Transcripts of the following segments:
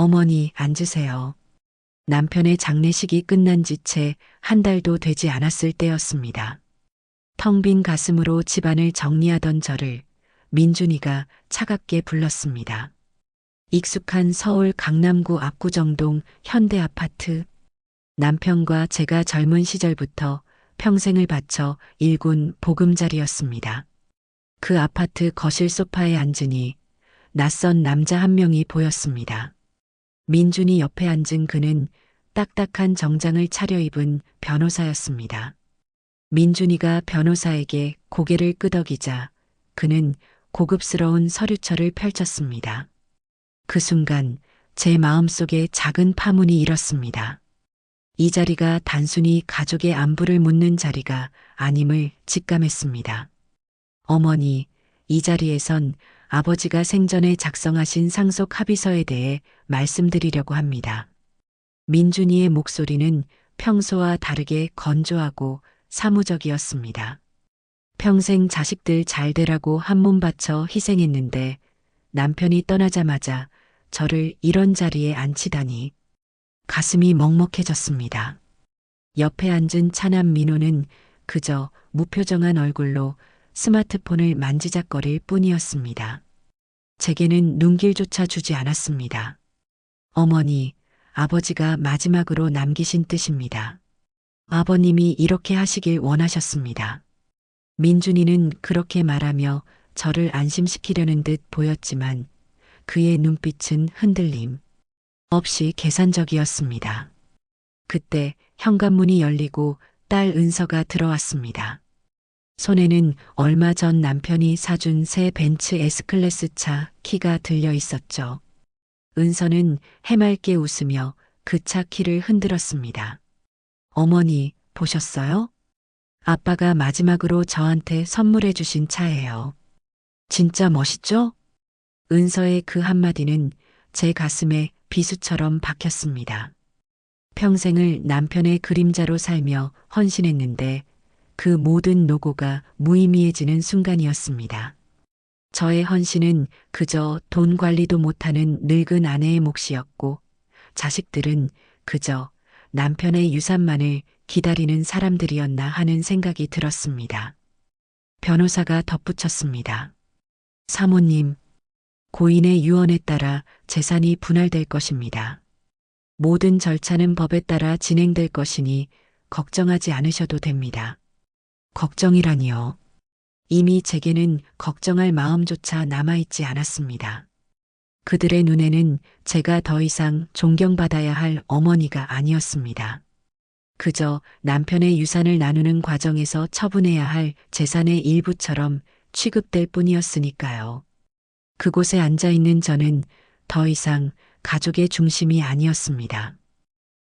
어머니, 앉으세요. 남편의 장례식이 끝난 지 채 한 달도 되지 않았을 때였습니다. 텅 빈 가슴으로 집안을 정리하던 저를 민준이가 차갑게 불렀습니다. 익숙한 서울 강남구 압구정동 현대 아파트. 남편과 제가 젊은 시절부터 평생을 바쳐 일군 보금자리였습니다. 그 아파트 거실 소파에 앉으니 낯선 남자 한 명이 보였습니다. 민준이 옆에 앉은 그는 딱딱한 정장을 차려입은 변호사였습니다. 민준이가 변호사에게 고개를 끄덕이자 그는 고급스러운 서류철을 펼쳤습니다. 그 순간 제 마음속에 작은 파문이 일었습니다. 이 자리가 단순히 가족의 안부를 묻는 자리가 아님을 직감했습니다. 어머니, 이 자리에선 아버지가 생전에 작성하신 상속 합의서에 대해 말씀드리려고 합니다. 민준이의 목소리는 평소와 다르게 건조하고 사무적이었습니다. 평생 자식들 잘 되라고 한 몸 바쳐 희생했는데 남편이 떠나자마자 저를 이런 자리에 앉히다니 가슴이 먹먹해졌습니다. 옆에 앉은 차남 민호는 그저 무표정한 얼굴로 스마트폰을 만지작거릴 뿐이었습니다. 제게는 눈길조차 주지 않았습니다. 어머니, 아버지가 마지막으로 남기신 뜻입니다. 아버님이 이렇게 하시길 원하셨습니다. 민준이는 그렇게 말하며 저를 안심시키려는 듯 보였지만 그의 눈빛은 흔들림 없이 계산적이었습니다. 그때 현관문이 열리고 딸 은서가 들어왔습니다. 손에는 얼마 전 남편이 사준 새 벤츠 S클래스 차 키가 들려 있었죠. 은서는 해맑게 웃으며 그 차 키를 흔들었습니다. 어머니, 보셨어요? 아빠가 마지막으로 저한테 선물해 주신 차예요. 진짜 멋있죠? 은서의 그 한마디는 제 가슴에 비수처럼 박혔습니다. 평생을 남편의 그림자로 살며 헌신했는데 그 모든 노고가 무의미해지는 순간이었습니다. 저의 헌신은 그저 돈 관리도 못하는 늙은 아내의 몫이었고 자식들은 그저 남편의 유산만을 기다리는 사람들이었나 하는 생각이 들었습니다. 변호사가 덧붙였습니다. 사모님, 고인의 유언에 따라 재산이 분할될 것입니다. 모든 절차는 법에 따라 진행될 것이니 걱정하지 않으셔도 됩니다. 걱정이라니요. 이미 제게는 걱정할 마음조차 남아있지 않았습니다. 그들의 눈에는 제가 더 이상 존경받아야 할 어머니가 아니었습니다. 그저 남편의 유산을 나누는 과정에서 처분해야 할 재산의 일부처럼 취급될 뿐이었으니까요. 그곳에 앉아있는 저는 더 이상 가족의 중심이 아니었습니다.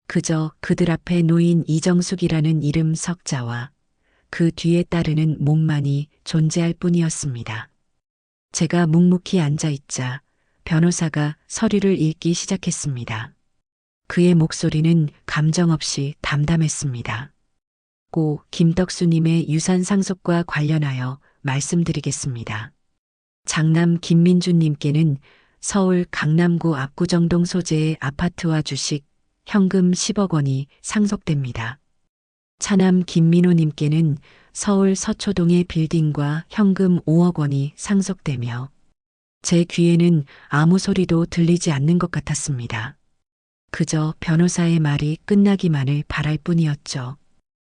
그저 그들 앞에 놓인 이정숙이라는 이름 석자와 그 뒤에 따르는 몸만이 존재할 뿐이었습니다. 제가 묵묵히 앉아있자 변호사가 서류를 읽기 시작했습니다. 그의 목소리는 감정 없이 담담했습니다. 고 김덕수님의 유산 상속과 관련하여 말씀드리겠습니다. 장남 김민준님께는 서울 강남구 압구정동 소재의 아파트와 주식, 현금 10억 원이 상속됩니다. 차남 김민호님께는 서울 서초동의 빌딩과 현금 5억 원이 상속되며 제 귀에는 아무 소리도 들리지 않는 것 같았습니다. 그저 변호사의 말이 끝나기만을 바랄 뿐이었죠.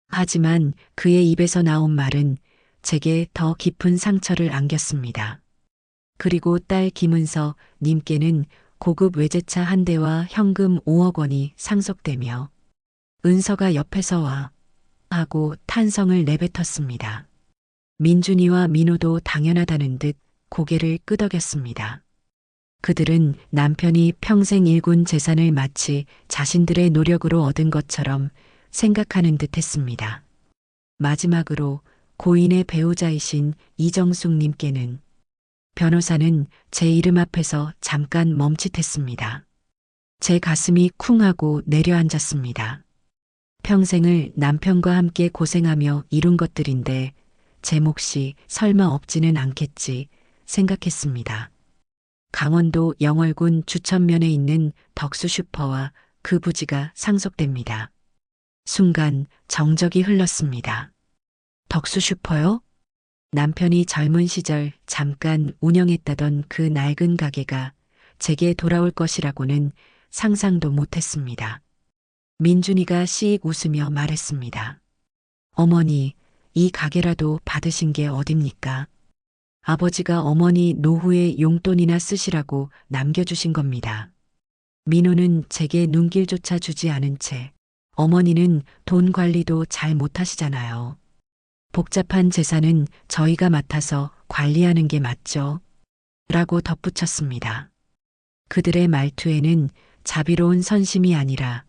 하지만 그의 입에서 나온 말은 제게 더 깊은 상처를 안겼습니다. 그리고 딸 김은서 님께는 고급 외제차 한 대와 현금 5억 원이 상속되며 은서가 옆에서 와 하고 탄성을 내뱉었습니다. 민준이와 민호도 당연하다는 듯 고개를 끄덕였습니다. 그들은 남편이 평생 일군 재산을 마치 자신들의 노력으로 얻은 것처럼 생각하는 듯 했습니다. 마지막으로 고인의 배우자이신 이정숙 님께는 변호사는 제 이름 앞에서 잠깐 멈칫했습니다. 제 가슴이 쿵 하고 내려앉았습니다. 평생을 남편과 함께 고생하며 이룬 것들인데 제 몫이 설마 없지는 않겠지 생각했습니다. 강원도 영월군 주천면에 있는 덕수 슈퍼와 그 부지가 상속됩니다. 순간 정적이 흘렀습니다. 덕수 슈퍼요? 남편이 젊은 시절 잠깐 운영했다던 그 낡은 가게가 제게 돌아올 것이라고는 상상도 못했습니다. 민준이가 씩 웃으며 말했습니다. 어머니, 이 가게라도 받으신 게 어딥니까? 아버지가 어머니 노후에 용돈이나 쓰시라고 남겨주신 겁니다. 민호는 제게 눈길조차 주지 않은 채 어머니는 돈 관리도 잘 못하시잖아요. 복잡한 재산은 저희가 맡아서 관리하는 게 맞죠? 라고 덧붙였습니다. 그들의 말투에는 자비로운 선심이 아니라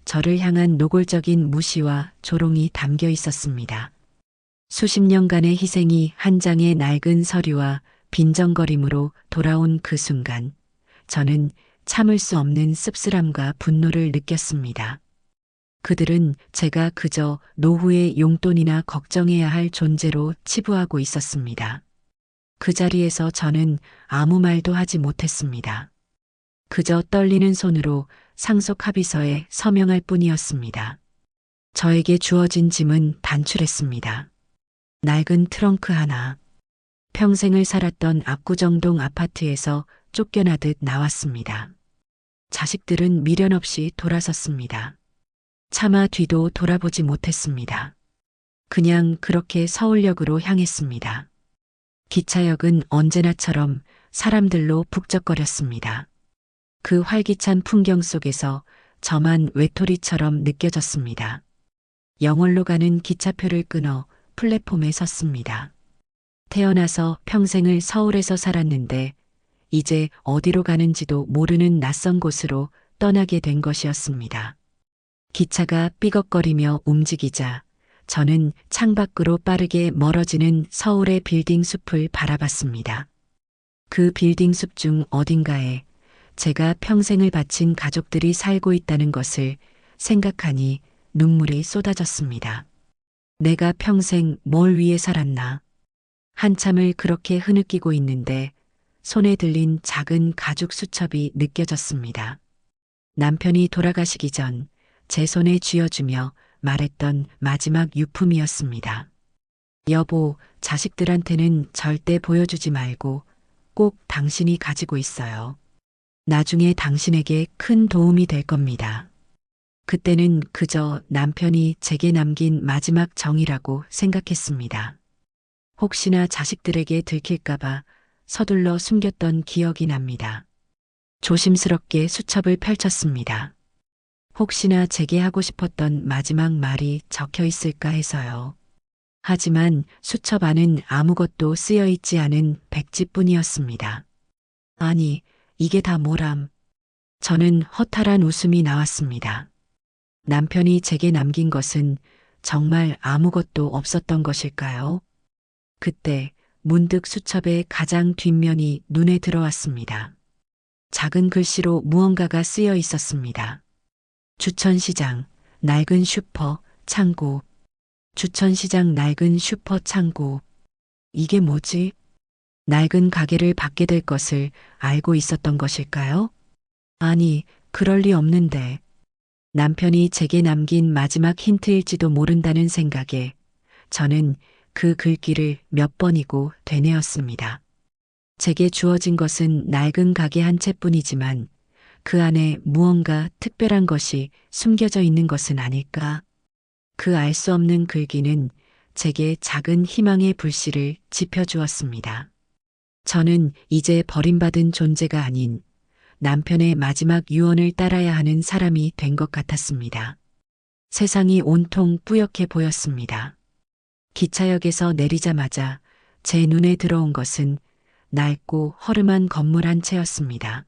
저를 향한 노골적인 무시와 조롱이 담겨 있었습니다. 수십 년간의 희생이 한 장의 낡은 서류와 빈정거림으로 돌아온 그 순간, 저는 참을 수 없는 씁쓸함과 분노를 느꼈습니다. 그들은 제가 그저 노후의 용돈이나 걱정해야 할 존재로 치부하고 있었습니다. 그 자리에서 저는 아무 말도 하지 못했습니다. 그저 떨리는 손으로 상속 합의서에 서명할 뿐이었습니다. 저에게 주어진 짐은 단출했습니다. 낡은 트렁크 하나. 평생을 살았던 압구정동 아파트에서 쫓겨나듯 나왔습니다. 자식들은 미련 없이 돌아섰습니다. 차마 뒤도 돌아보지 못했습니다. 그냥 그렇게 서울역으로 향했습니다. 기차역은 언제나처럼 사람들로 북적거렸습니다. 그 활기찬 풍경 속에서 저만 외톨이처럼 느껴졌습니다. 영월로 가는 기차표를 끊어 플랫폼에 섰습니다. 태어나서 평생을 서울에서 살았는데 이제 어디로 가는지도 모르는 낯선 곳으로 떠나게 된 것이었습니다. 기차가 삐걱거리며 움직이자 저는 창밖으로 빠르게 멀어지는 서울의 빌딩 숲을 바라봤습니다. 그 빌딩 숲 중 어딘가에 제가 평생을 바친 가족들이 살고 있다는 것을 생각하니 눈물이 쏟아졌습니다. 내가 평생 뭘 위해 살았나? 한참을 그렇게 흐느끼고 있는데 손에 들린 작은 가죽 수첩이 느껴졌습니다. 남편이 돌아가시기 전 제 손에 쥐어주며 말했던 마지막 유품이었습니다. 여보, 자식들한테는 절대 보여주지 말고 꼭 당신이 가지고 있어요. 나중에 당신에게 큰 도움이 될 겁니다. 그때는 그저 남편이 제게 남긴 마지막 정이라고 생각했습니다. 혹시나 자식들에게 들킬까봐 서둘러 숨겼던 기억이 납니다. 조심스럽게 수첩을 펼쳤습니다. 혹시나 제게 하고 싶었던 마지막 말이 적혀 있을까 해서요. 하지만 수첩 안은 아무것도 쓰여 있지 않은 백지뿐이었습니다. 아니, 이게 다 뭐람. 저는 허탈한 웃음이 나왔습니다. 남편이 제게 남긴 것은 정말 아무것도 없었던 것일까요? 그때 문득 수첩의 가장 뒷면이 눈에 들어왔습니다. 작은 글씨로 무언가가 쓰여 있었습니다. 주천시장, 낡은 슈퍼, 창고. 주천시장 낡은 슈퍼 창고. 이게 뭐지? 낡은 가게를 받게 될 것을 알고 있었던 것일까요? 아니, 그럴 리 없는데. 남편이 제게 남긴 마지막 힌트일지도 모른다는 생각에 저는 그 글귀를 몇 번이고 되뇌었습니다. 제게 주어진 것은 낡은 가게 한 채뿐이지만 그 안에 무언가 특별한 것이 숨겨져 있는 것은 아닐까? 그 알 수 없는 글귀는 제게 작은 희망의 불씨를 지펴주었습니다. 저는 이제 버림받은 존재가 아닌 남편의 마지막 유언을 따라야 하는 사람이 된 것 같았습니다. 세상이 온통 뿌옇게 보였습니다. 기차역에서 내리자마자 제 눈에 들어온 것은 낡고 허름한 건물 한 채였습니다.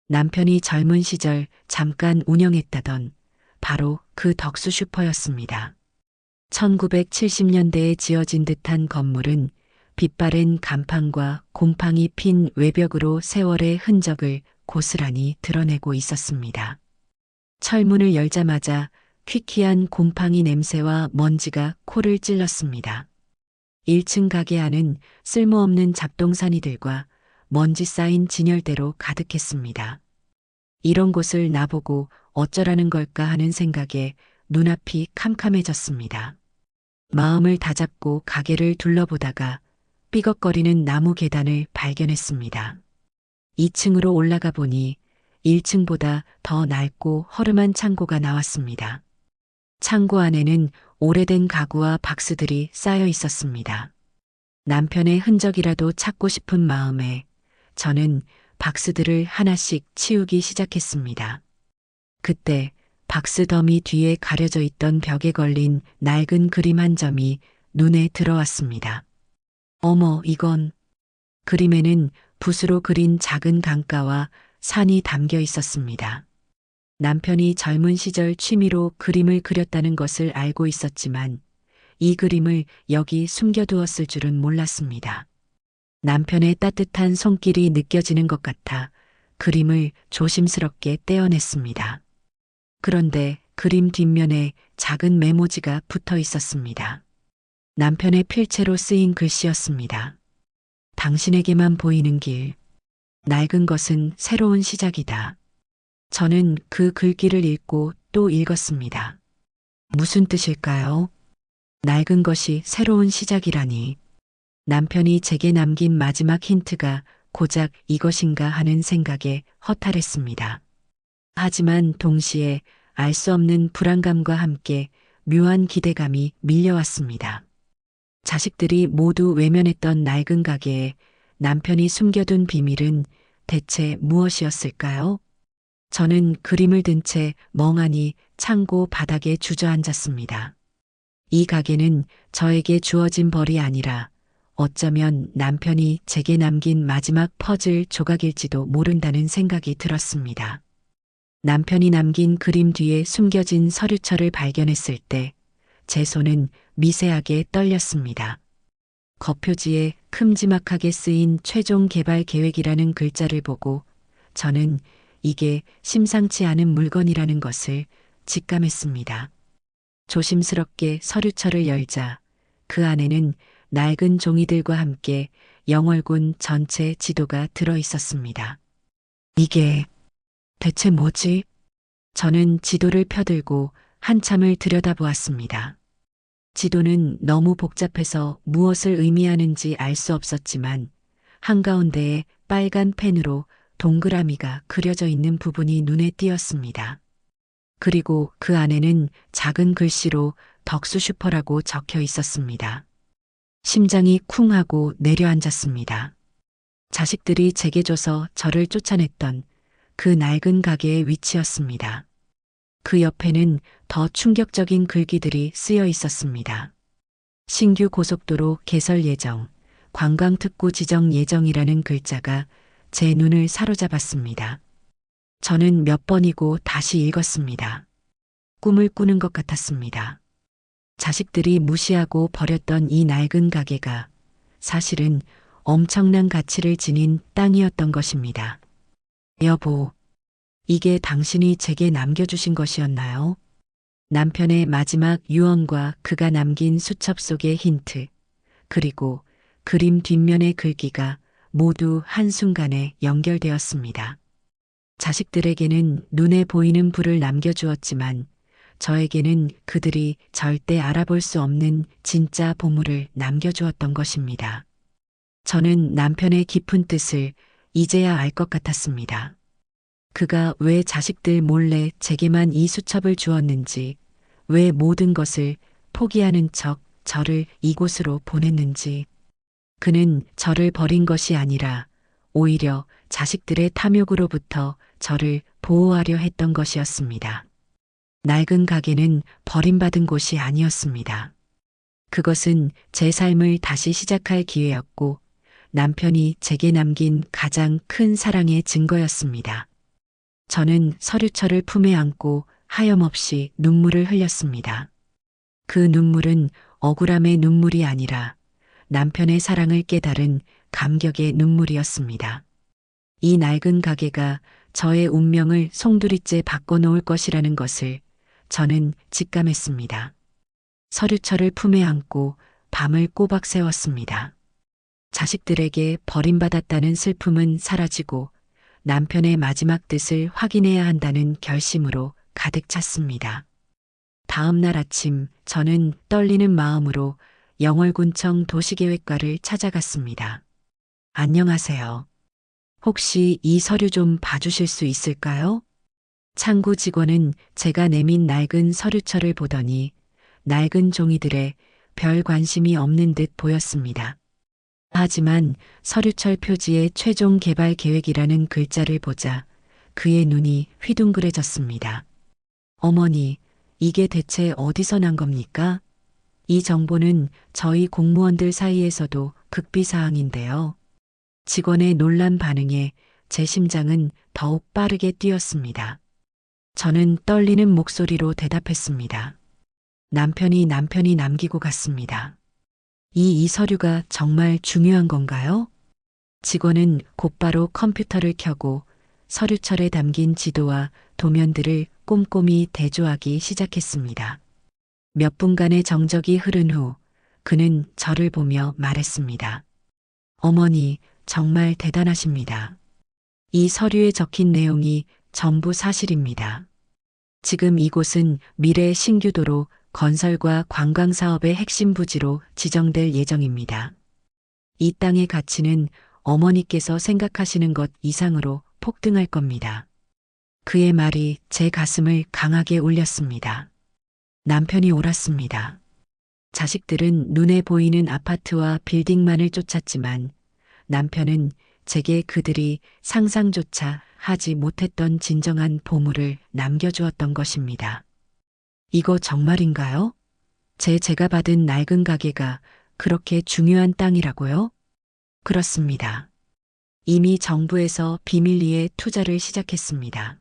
남편이 젊은 시절 잠깐 운영했다던 바로 그 덕수 슈퍼였습니다. 1970년대에 지어진 듯한 건물은 빛바랜 간판과 곰팡이 핀 외벽으로 세월의 흔적을 고스란히 드러내고 있었습니다. 철문을 열자마자 퀴퀴한 곰팡이 냄새와 먼지가 코를 찔렀습니다. 1층 가게 안은 쓸모없는 잡동사니들과 먼지 쌓인 진열대로 가득했습니다. 이런 곳을 나보고 어쩌라는 걸까 하는 생각에 눈앞이 캄캄해졌습니다. 마음을 다잡고 가게를 둘러보다가 삐걱거리는 나무 계단을 발견했습니다. 2층으로 올라가 보니 1층보다 더 낡고 허름한 창고가 나왔습니다. 창고 안에는 오래된 가구와 박스들이 쌓여 있었습니다. 남편의 흔적이라도 찾고 싶은 마음에 저는 박스들을 하나씩 치우기 시작했습니다. 그때 박스 더미 뒤에 가려져 있던 벽에 걸린 낡은 그림 한 점이 눈에 들어왔습니다. 어머, 이건. 그림에는 붓으로 그린 작은 강가와 산이 담겨 있었습니다. 남편이 젊은 시절 취미로 그림을 그렸다는 것을 알고 있었지만 이 그림을 여기 숨겨두었을 줄은 몰랐습니다. 남편의 따뜻한 손길이 느껴지는 것 같아 그림을 조심스럽게 떼어냈습니다. 그런데 그림 뒷면에 작은 메모지가 붙어 있었습니다. 남편의 필체로 쓰인 글씨였습니다. 당신에게만 보이는 길. 낡은 것은 새로운 시작이다. 저는 그 글귀를 읽고 또 읽었습니다. 무슨 뜻일까요? 낡은 것이 새로운 시작이라니. 남편이 제게 남긴 마지막 힌트가 고작 이것인가 하는 생각에 허탈했습니다. 하지만 동시에 알 수 없는 불안감과 함께 묘한 기대감이 밀려왔습니다. 자식들이 모두 외면했던 낡은 가게에 남편이 숨겨둔 비밀은 대체 무엇이었을까요? 저는 그림을 든 채 멍하니 창고 바닥에 주저앉았습니다. 이 가게는 저에게 주어진 벌이 아니라 어쩌면 남편이 제게 남긴 마지막 퍼즐 조각일지도 모른다는 생각이 들었습니다. 남편이 남긴 그림 뒤에 숨겨진 서류철을 발견했을 때 제 손은 미세하게 떨렸습니다. 겉표지에 큼지막하게 쓰인 최종 개발 계획이라는 글자를 보고 저는 이게 심상치 않은 물건이라는 것을 직감했습니다. 조심스럽게 서류철을 열자 그 안에는 낡은 종이들과 함께 영월군 전체 지도가 들어 있었습니다. 이게 대체 뭐지? 저는 지도를 펴들고 한참을 들여다보았습니다. 지도는 너무 복잡해서 무엇을 의미하는지 알 수 없었지만 한가운데에 빨간 펜으로 동그라미가 그려져 있는 부분이 눈에 띄었습니다. 그리고 그 안에는 작은 글씨로 덕수 슈퍼라고 적혀 있었습니다. 심장이 쿵 하고 내려앉았습니다. 자식들이 제게 줘서 저를 쫓아냈던 그 낡은 가게의 위치였습니다. 그 옆에는 더 충격적인 글귀들이 쓰여 있었습니다. 신규 고속도로 개설 예정, 관광특구 지정 예정이라는 글자가 제 눈을 사로잡았습니다. 저는 몇 번이고 다시 읽었습니다. 꿈을 꾸는 것 같았습니다. 자식들이 무시하고 버렸던 이 낡은 가게가 사실은 엄청난 가치를 지닌 땅이었던 것입니다. 여보, 이게 당신이 제게 남겨주신 것이었나요? 남편의 마지막 유언과 그가 남긴 수첩 속의 힌트, 그리고 그림 뒷면의 글귀가 모두 한순간에 연결되었습니다. 자식들에게는 눈에 보이는 불을 남겨주었지만 저에게는 그들이 절대 알아볼 수 없는 진짜 보물을 남겨주었던 것입니다. 저는 남편의 깊은 뜻을 이제야 알 것 같았습니다. 그가 왜 자식들 몰래 제게만 이 수첩을 주었는지, 왜 모든 것을 포기하는 척 저를 이곳으로 보냈는지. 그는 저를 버린 것이 아니라 오히려 자식들의 탐욕으로부터 저를 보호하려 했던 것이었습니다. 낡은 가게는 버림받은 곳이 아니었습니다. 그것은 제 삶을 다시 시작할 기회였고 남편이 제게 남긴 가장 큰 사랑의 증거였습니다. 저는 서류철을 품에 안고 하염없이 눈물을 흘렸습니다. 그 눈물은 억울함의 눈물이 아니라 남편의 사랑을 깨달은 감격의 눈물이었습니다. 이 낡은 가게가 저의 운명을 송두리째 바꿔놓을 것이라는 것을 저는 직감했습니다. 서류철을 품에 안고 밤을 꼬박 새웠습니다. 자식들에게 버림받았다는 슬픔은 사라지고 남편의 마지막 뜻을 확인해야 한다는 결심으로 가득 찼습니다. 다음 날 아침 저는 떨리는 마음으로 영월군청 도시계획과를 찾아갔습니다. 안녕하세요. 혹시 이 서류 좀 봐주실 수 있을까요? 창구 직원은 제가 내민 낡은 서류철을 보더니 낡은 종이들에 별 관심이 없는 듯 보였습니다. 하지만 서류철 표지에 최종 개발 계획이라는 글자를 보자 그의 눈이 휘둥그레졌습니다. 어머니, 이게 대체 어디서 난 겁니까? 이 정보는 저희 공무원들 사이에서도 극비사항인데요. 직원의 놀란 반응에 제 심장은 더욱 빠르게 뛰었습니다. 저는 떨리는 목소리로 대답했습니다. 남편이 남기고 갔습니다. 이 서류가 정말 중요한 건가요? 직원은 곧바로 컴퓨터를 켜고 서류철에 담긴 지도와 도면들을 꼼꼼히 대조하기 시작했습니다. 몇 분간의 정적이 흐른 후 그는 저를 보며 말했습니다. 어머니, 정말 대단하십니다. 이 서류에 적힌 내용이 전부 사실입니다. 지금 이곳은 미래 신규도로 건설과 관광 사업의 핵심 부지로 지정될 예정입니다. 이 땅의 가치는 어머니께서 생각하시는 것 이상으로 폭등할 겁니다. 그의 말이 제 가슴을 강하게 울렸습니다. 남편이 옳았습니다. 자식들은 눈에 보이는 아파트와 빌딩만을 쫓았지만 남편은 제게 그들이 상상조차 하지 못했던 진정한 보물을 남겨주었던 것입니다. 이거 정말인가요? 제가 받은 낡은 가게가 그렇게 중요한 땅이라고요? 그렇습니다. 이미 정부에서 비밀리에 투자를 시작했습니다.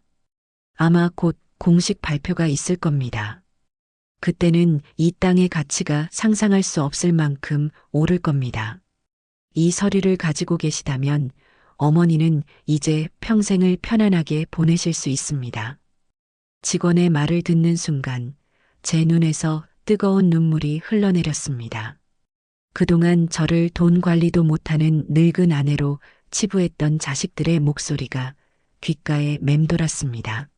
아마 곧 공식 발표가 있을 겁니다. 그때는 이 땅의 가치가 상상할 수 없을 만큼 오를 겁니다. 이 서류를 가지고 계시다면 어머니는 이제 평생을 편안하게 보내실 수 있습니다. 직원의 말을 듣는 순간 제 눈에서 뜨거운 눈물이 흘러내렸습니다. 그동안 저를 돈 관리도 못하는 늙은 아내로 치부했던 자식들의 목소리가 귓가에 맴돌았습니다.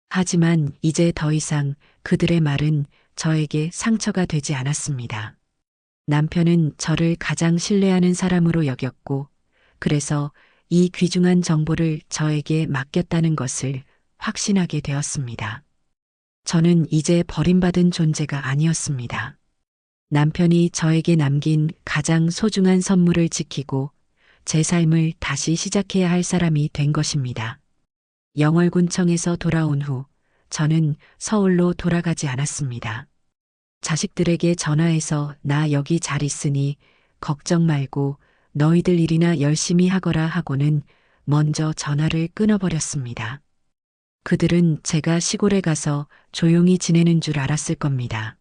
하지만 이제 더 이상 그들의 말은 저에게 상처가 되지 않았습니다. 남편은 저를 가장 신뢰하는 사람으로 여겼고, 그래서 이 귀중한 정보를 저에게 맡겼다는 것을 확신하게 되었습니다. 저는 이제 버림받은 존재가 아니었습니다. 남편이 저에게 남긴 가장 소중한 선물을 지키고 제 삶을 다시 시작해야 할 사람이 된 것입니다. 영월군청에서 돌아온 후 저는 서울로 돌아가지 않았습니다. 자식들에게 전화해서 나 여기 잘 있으니 걱정 말고 너희들 일이나 열심히 하거라 하고는 먼저 전화를 끊어버렸습니다. 그들은 제가 시골에 가서 조용히 지내는 줄 알았을 겁니다.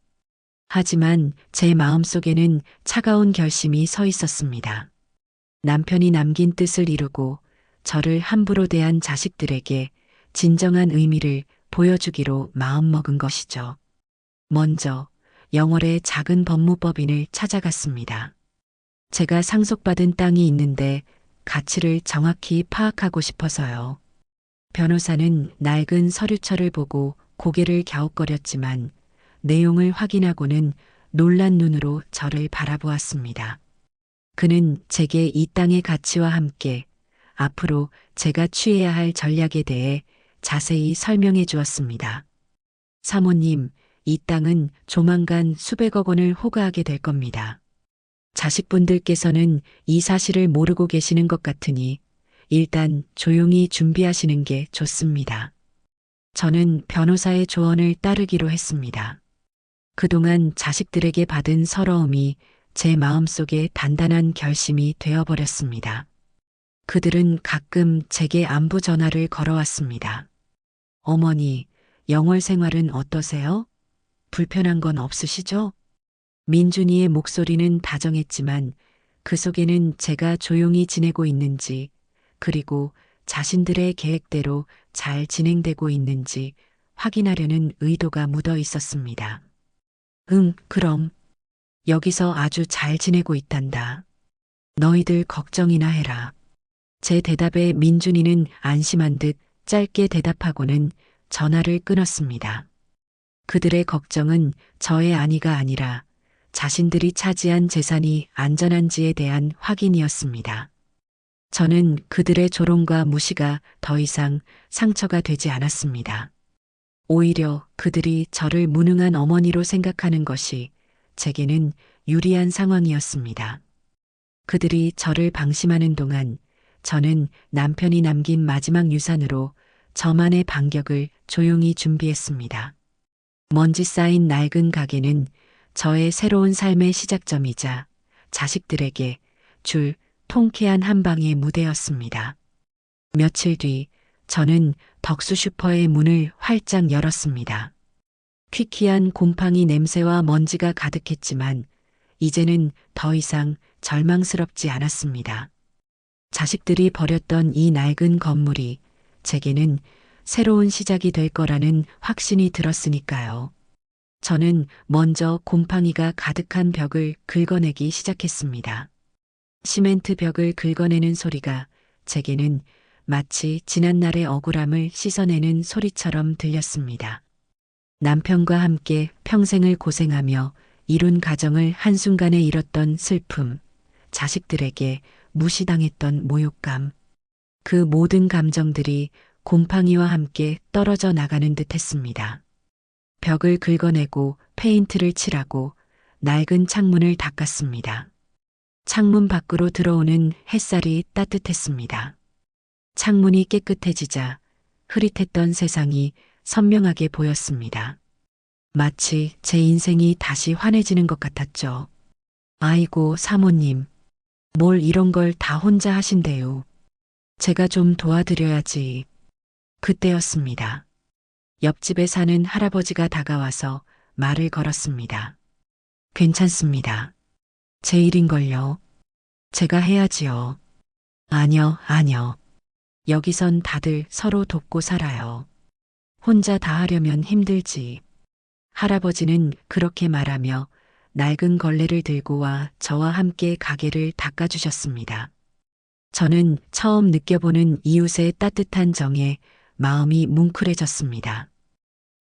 하지만 제 마음속에는 차가운 결심이 서 있었습니다. 남편이 남긴 뜻을 이루고 저를 함부로 대한 자식들에게 진정한 의미를 보여주기로 마음먹은 것이죠. 먼저 영월의 작은 법무법인을 찾아갔습니다. 제가 상속받은 땅이 있는데 가치를 정확히 파악하고 싶어서요. 변호사는 낡은 서류철을 보고 고개를 갸웃거렸지만 내용을 확인하고는 놀란 눈으로 저를 바라보았습니다. 그는 제게 이 땅의 가치와 함께 앞으로 제가 취해야 할 전략에 대해 자세히 설명해 주었습니다. 사모님, 이 땅은 조만간 수백억 원을 호가하게 될 겁니다. 자식분들께서는 이 사실을 모르고 계시는 것 같으니 일단 조용히 준비하시는 게 좋습니다. 저는 변호사의 조언을 따르기로 했습니다. 그동안 자식들에게 받은 서러움이 제 마음속에 단단한 결심이 되어버렸습니다. 그들은 가끔 제게 안부 전화를 걸어왔습니다. 어머니, 영월 생활은 어떠세요? 불편한 건 없으시죠? 민준이의 목소리는 다정했지만 그 속에는 제가 조용히 지내고 있는지, 그리고 자신들의 계획대로 잘 진행되고 있는지 확인하려는 의도가 묻어 있었습니다. 그럼. 여기서 아주 잘 지내고 있단다. 너희들 걱정이나 해라. 제 대답에 민준이는 안심한 듯 짧게 대답하고는 전화를 끊었습니다. 그들의 걱정은 저의 안위가 아니라 자신들이 차지한 재산이 안전한지에 대한 확인이었습니다. 저는 그들의 조롱과 무시가 더 이상 상처가 되지 않았습니다. 오히려 그들이 저를 무능한 어머니로 생각하는 것이 제게는 유리한 상황이었습니다. 그들이 저를 방심하는 동안 저는 남편이 남긴 마지막 유산으로 저만의 반격을 조용히 준비했습니다. 먼지 쌓인 낡은 가게는 저의 새로운 삶의 시작점이자 자식들에게 줄 통쾌한 한 방의 무대였습니다. 며칠 뒤 저는 덕수 슈퍼의 문을 활짝 열었습니다. 퀴퀴한 곰팡이 냄새와 먼지가 가득했지만 이제는 더 이상 절망스럽지 않았습니다. 자식들이 버렸던 이 낡은 건물이 제게는 새로운 시작이 될 거라는 확신이 들었으니까요. 저는 먼저 곰팡이가 가득한 벽을 긁어내기 시작했습니다. 시멘트 벽을 긁어내는 소리가 제게는 마치 지난날의 억울함을 씻어내는 소리처럼 들렸습니다. 남편과 함께 평생을 고생하며 이룬 가정을 한순간에 잃었던 슬픔, 자식들에게 무시당했던 모욕감, 그 모든 감정들이 곰팡이와 함께 떨어져 나가는 듯 했습니다. 벽을 긁어내고 페인트를 칠하고 낡은 창문을 닦았습니다. 창문 밖으로 들어오는 햇살이 따뜻했습니다. 창문이 깨끗해지자 흐릿했던 세상이 선명하게 보였습니다. 마치 제 인생이 다시 환해지는 것 같았죠. 아이고, 사모님. 뭘 이런 걸 다 혼자 하신대요. 제가 좀 도와드려야지. 그때였습니다. 옆집에 사는 할아버지가 다가와서 말을 걸었습니다. 괜찮습니다. 제 일인걸요. 제가 해야지요. 아뇨. 여기선 다들 서로 돕고 살아요. 혼자 다 하려면 힘들지. 할아버지는 그렇게 말하며 낡은 걸레를 들고 와 저와 함께 가게를 닦아주셨습니다. 저는 처음 느껴보는 이웃의 따뜻한 정에 마음이 뭉클해졌습니다.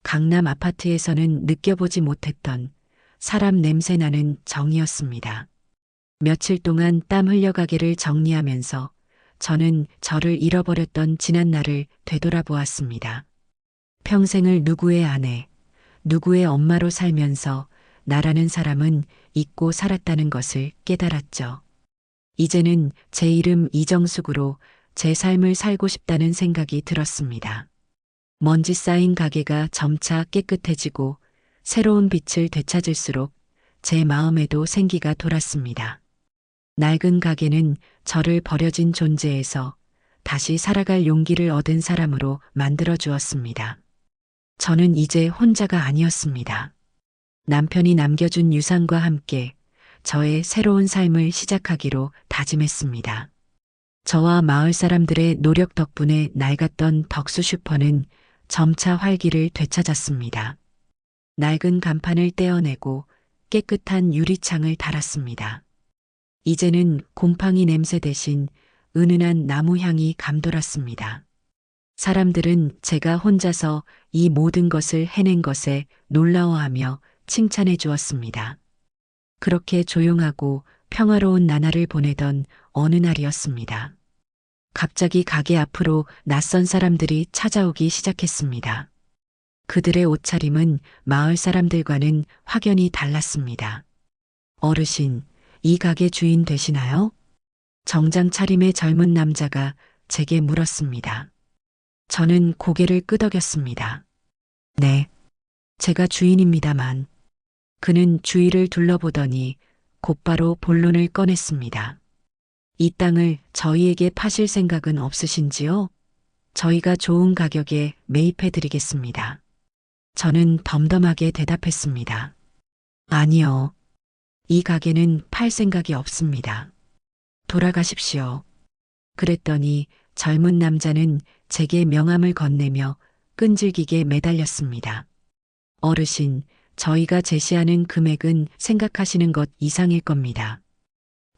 강남 아파트에서는 느껴보지 못했던 사람 냄새 나는 정이었습니다. 며칠 동안 땀 흘려 가게를 정리하면서 저는 저를 잃어버렸던 지난날을 되돌아보았습니다. 평생을 누구의 아내, 누구의 엄마로 살면서 나라는 사람은 잊고 살았다는 것을 깨달았죠. 이제는 제 이름 이정숙으로 제 삶을 살고 싶다는 생각이 들었습니다. 먼지 쌓인 가게가 점차 깨끗해지고 새로운 빛을 되찾을수록 제 마음에도 생기가 돌았습니다. 낡은 가게는 저를 버려진 존재에서 다시 살아갈 용기를 얻은 사람으로 만들어 주었습니다. 저는 이제 혼자가 아니었습니다. 남편이 남겨준 유산과 함께 저의 새로운 삶을 시작하기로 다짐했습니다. 저와 마을 사람들의 노력 덕분에 낡았던 덕수 슈퍼는 점차 활기를 되찾았습니다. 낡은 간판을 떼어내고 깨끗한 유리창을 달았습니다. 이제는 곰팡이 냄새 대신 은은한 나무 향이 감돌았습니다. 사람들은 제가 혼자서 이 모든 것을 해낸 것에 놀라워하며 칭찬해 주었습니다. 그렇게 조용하고 평화로운 나날을 보내던 어느 날이었습니다. 갑자기 가게 앞으로 낯선 사람들이 찾아오기 시작했습니다. 그들의 옷차림은 마을 사람들과는 확연히 달랐습니다. 어르신, 이 가게 주인 되시나요? 정장 차림의 젊은 남자가 제게 물었습니다. 저는 고개를 끄덕였습니다. 네, 제가 주인입니다만. 그는 주위를 둘러보더니 곧바로 본론을 꺼냈습니다. 이 땅을 저희에게 파실 생각은 없으신지요? 저희가 좋은 가격에 매입해드리겠습니다. 저는 덤덤하게 대답했습니다. 아니요. 이 가게는 팔 생각이 없습니다. 돌아가십시오. 그랬더니 젊은 남자는 제게 명함을 건네며 끈질기게 매달렸습니다. 어르신, 저희가 제시하는 금액은 생각하시는 것 이상일 겁니다.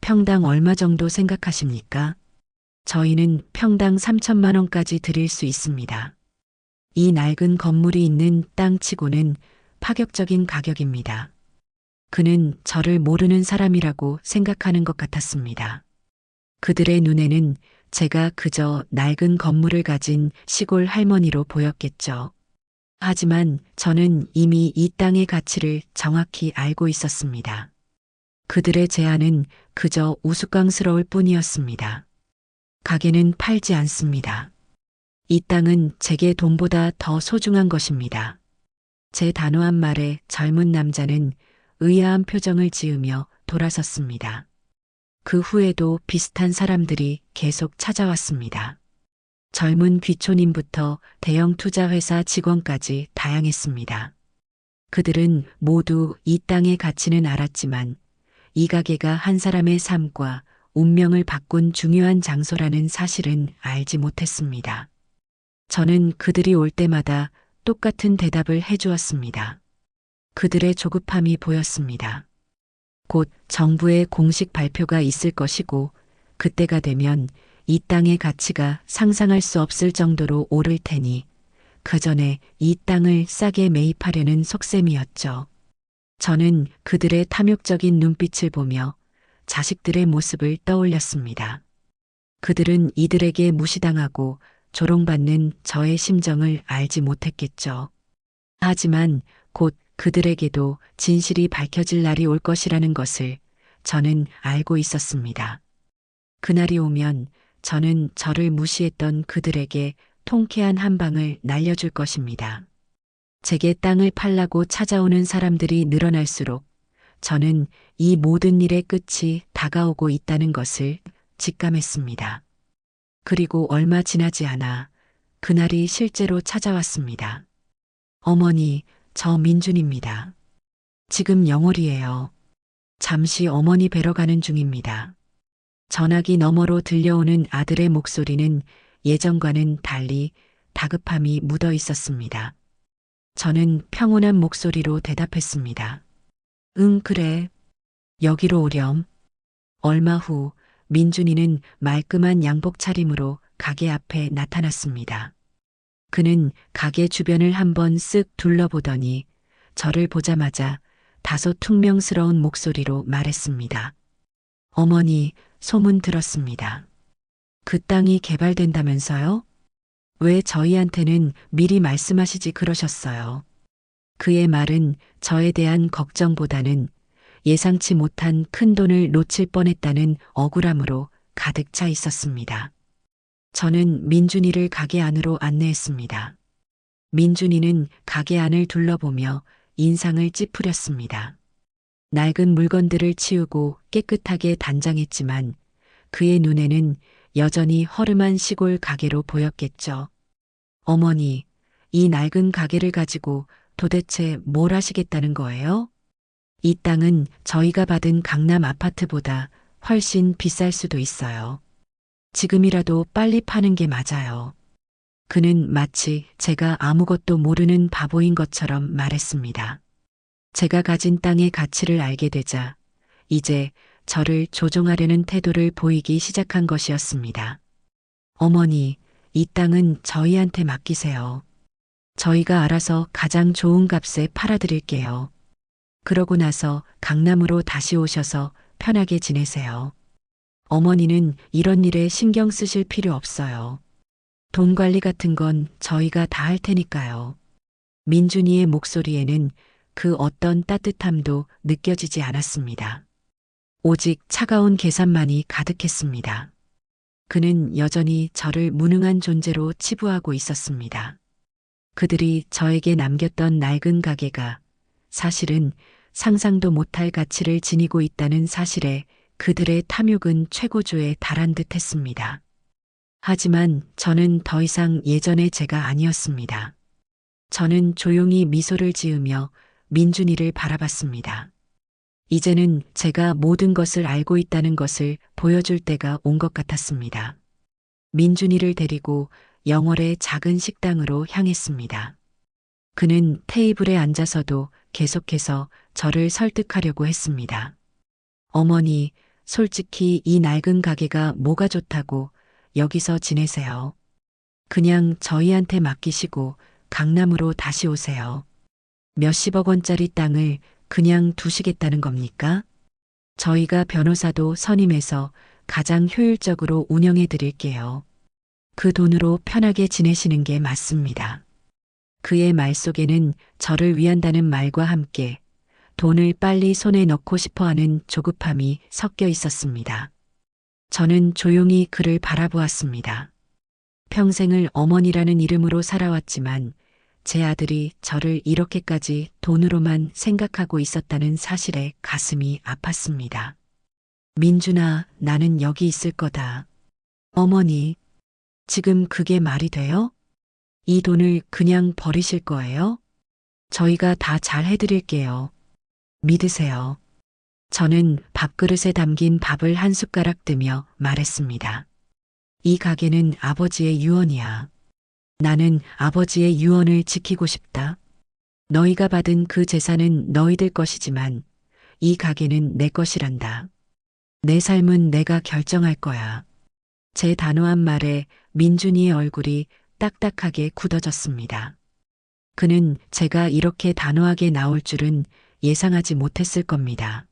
평당 얼마 정도 생각하십니까? 저희는 평당 3천만 원까지 드릴 수 있습니다. 이 낡은 건물이 있는 땅치고는 파격적인 가격입니다. 그는 저를 모르는 사람이라고 생각하는 것 같았습니다. 그들의 눈에는 제가 그저 낡은 건물을 가진 시골 할머니로 보였겠죠. 하지만 저는 이미 이 땅의 가치를 정확히 알고 있었습니다. 그들의 제안은 그저 우스꽝스러울 뿐이었습니다. 가게는 팔지 않습니다. 이 땅은 제게 돈보다 더 소중한 것입니다. 제 단호한 말에 젊은 남자는 의아한 표정을 지으며 돌아섰습니다. 그 후에도 비슷한 사람들이 계속 찾아왔습니다. 젊은 귀촌인부터 대형 투자회사 직원까지 다양했습니다. 그들은 모두 이 땅의 가치는 알았지만 이 가게가 한 사람의 삶과 운명을 바꾼 중요한 장소라는 사실은 알지 못했습니다. 저는 그들이 올 때마다 똑같은 대답을 해주었습니다. 그들의 조급함이 보였습니다. 곧 정부의 공식 발표가 있을 것이고 그때가 되면 이 땅의 가치가 상상할 수 없을 정도로 오를 테니 그 전에 이 땅을 싸게 매입하려는 속셈이었죠. 저는 그들의 탐욕적인 눈빛을 보며 자식들의 모습을 떠올렸습니다. 그들은 이들에게 무시당하고 조롱받는 저의 심정을 알지 못했겠죠. 하지만 곧 그들에게도 진실이 밝혀질 날이 올 것이라는 것을 저는 알고 있었습니다. 그날이 오면 저는 저를 무시했던 그들에게 통쾌한 한 방을 날려줄 것입니다. 제게 땅을 팔라고 찾아오는 사람들이 늘어날수록 저는 이 모든 일의 끝이 다가오고 있다는 것을 직감했습니다. 그리고 얼마 지나지 않아 그날이 실제로 찾아왔습니다. 어머니, 저 민준입니다. 지금 영월이에요. 잠시 어머니 뵈러 가는 중입니다. 전화기 너머로 들려오는 아들의 목소리는 예전과는 달리 다급함이 묻어 있었습니다. 저는 평온한 목소리로 대답했습니다. 응, 그래. 여기로 오렴. 얼마 후 민준이는 말끔한 양복 차림으로 가게 앞에 나타났습니다. 그는 가게 주변을 한번 쓱 둘러보더니 저를 보자마자 다소 퉁명스러운 목소리로 말했습니다. 어머니, 소문 들었습니다. 그 땅이 개발된다면서요? 왜 저희한테는 미리 말씀하시지 그러셨어요? 그의 말은 저에 대한 걱정보다는 예상치 못한 큰 돈을 놓칠 뻔했다는 억울함으로 가득 차 있었습니다. 저는 민준이를 가게 안으로 안내했습니다. 민준이는 가게 안을 둘러보며 인상을 찌푸렸습니다. 낡은 물건들을 치우고 깨끗하게 단장했지만 그의 눈에는 여전히 허름한 시골 가게로 보였겠죠. 어머니, 이 낡은 가게를 가지고 도대체 뭘 하시겠다는 거예요? 이 땅은 저희가 받은 강남 아파트보다 훨씬 비쌀 수도 있어요. 지금이라도 빨리 파는 게 맞아요. 그는 마치 제가 아무것도 모르는 바보인 것처럼 말했습니다. 제가 가진 땅의 가치를 알게 되자 이제 저를 조종하려는 태도를 보이기 시작한 것이었습니다. 어머니, 이 땅은 저희한테 맡기세요. 저희가 알아서 가장 좋은 값에 팔아드릴게요. 그러고 나서 강남으로 다시 오셔서 편하게 지내세요. 어머니는 이런 일에 신경 쓰실 필요 없어요. 돈 관리 같은 건 저희가 다 할 테니까요. 민준이의 목소리에는 그 어떤 따뜻함도 느껴지지 않았습니다. 오직 차가운 계산만이 가득했습니다. 그는 여전히 저를 무능한 존재로 치부하고 있었습니다. 그들이 저에게 남겼던 낡은 가게가 사실은 상상도 못할 가치를 지니고 있다는 사실에 그들의 탐욕은 최고조에 달한 듯 했습니다. 하지만 저는 더 이상 예전의 제가 아니었습니다. 저는 조용히 미소를 지으며 민준이를 바라봤습니다. 이제는 제가 모든 것을 알고 있다는 것을 보여줄 때가 온 것 같았습니다. 민준이를 데리고 영월의 작은 식당으로 향했습니다. 그는 테이블에 앉아서도 계속해서 저를 설득하려고 했습니다. 어머니, 솔직히 이 낡은 가게가 뭐가 좋다고 여기서 지내세요. 그냥 저희한테 맡기시고 강남으로 다시 오세요. 몇십억 원짜리 땅을 그냥 두시겠다는 겁니까? 저희가 변호사도 선임해서 가장 효율적으로 운영해 드릴게요. 그 돈으로 편하게 지내시는 게 맞습니다. 그의 말 속에는 저를 위한다는 말과 함께 돈을 빨리 손에 넣고 싶어 하는 조급함이 섞여 있었습니다. 저는 조용히 그를 바라보았습니다. 평생을 어머니라는 이름으로 살아왔지만 제 아들이 저를 이렇게까지 돈으로만 생각하고 있었다는 사실에 가슴이 아팠습니다. 민준아, 나는 여기 있을 거다. 어머니, 지금 그게 말이 돼요? 이 돈을 그냥 버리실 거예요? 저희가 다 잘 해드릴게요. 믿으세요. 저는 밥그릇에 담긴 밥을 한 숟가락 뜨며 말했습니다. 이 가게는 아버지의 유언이야. 나는 아버지의 유언을 지키고 싶다. 너희가 받은 그 재산은 너희들 것이지만 이 가게는 내 것이란다. 내 삶은 내가 결정할 거야. 제 단호한 말에 민준이의 얼굴이 딱딱하게 굳어졌습니다. 그는 제가 이렇게 단호하게 나올 줄은 예상하지 못했을 겁니다.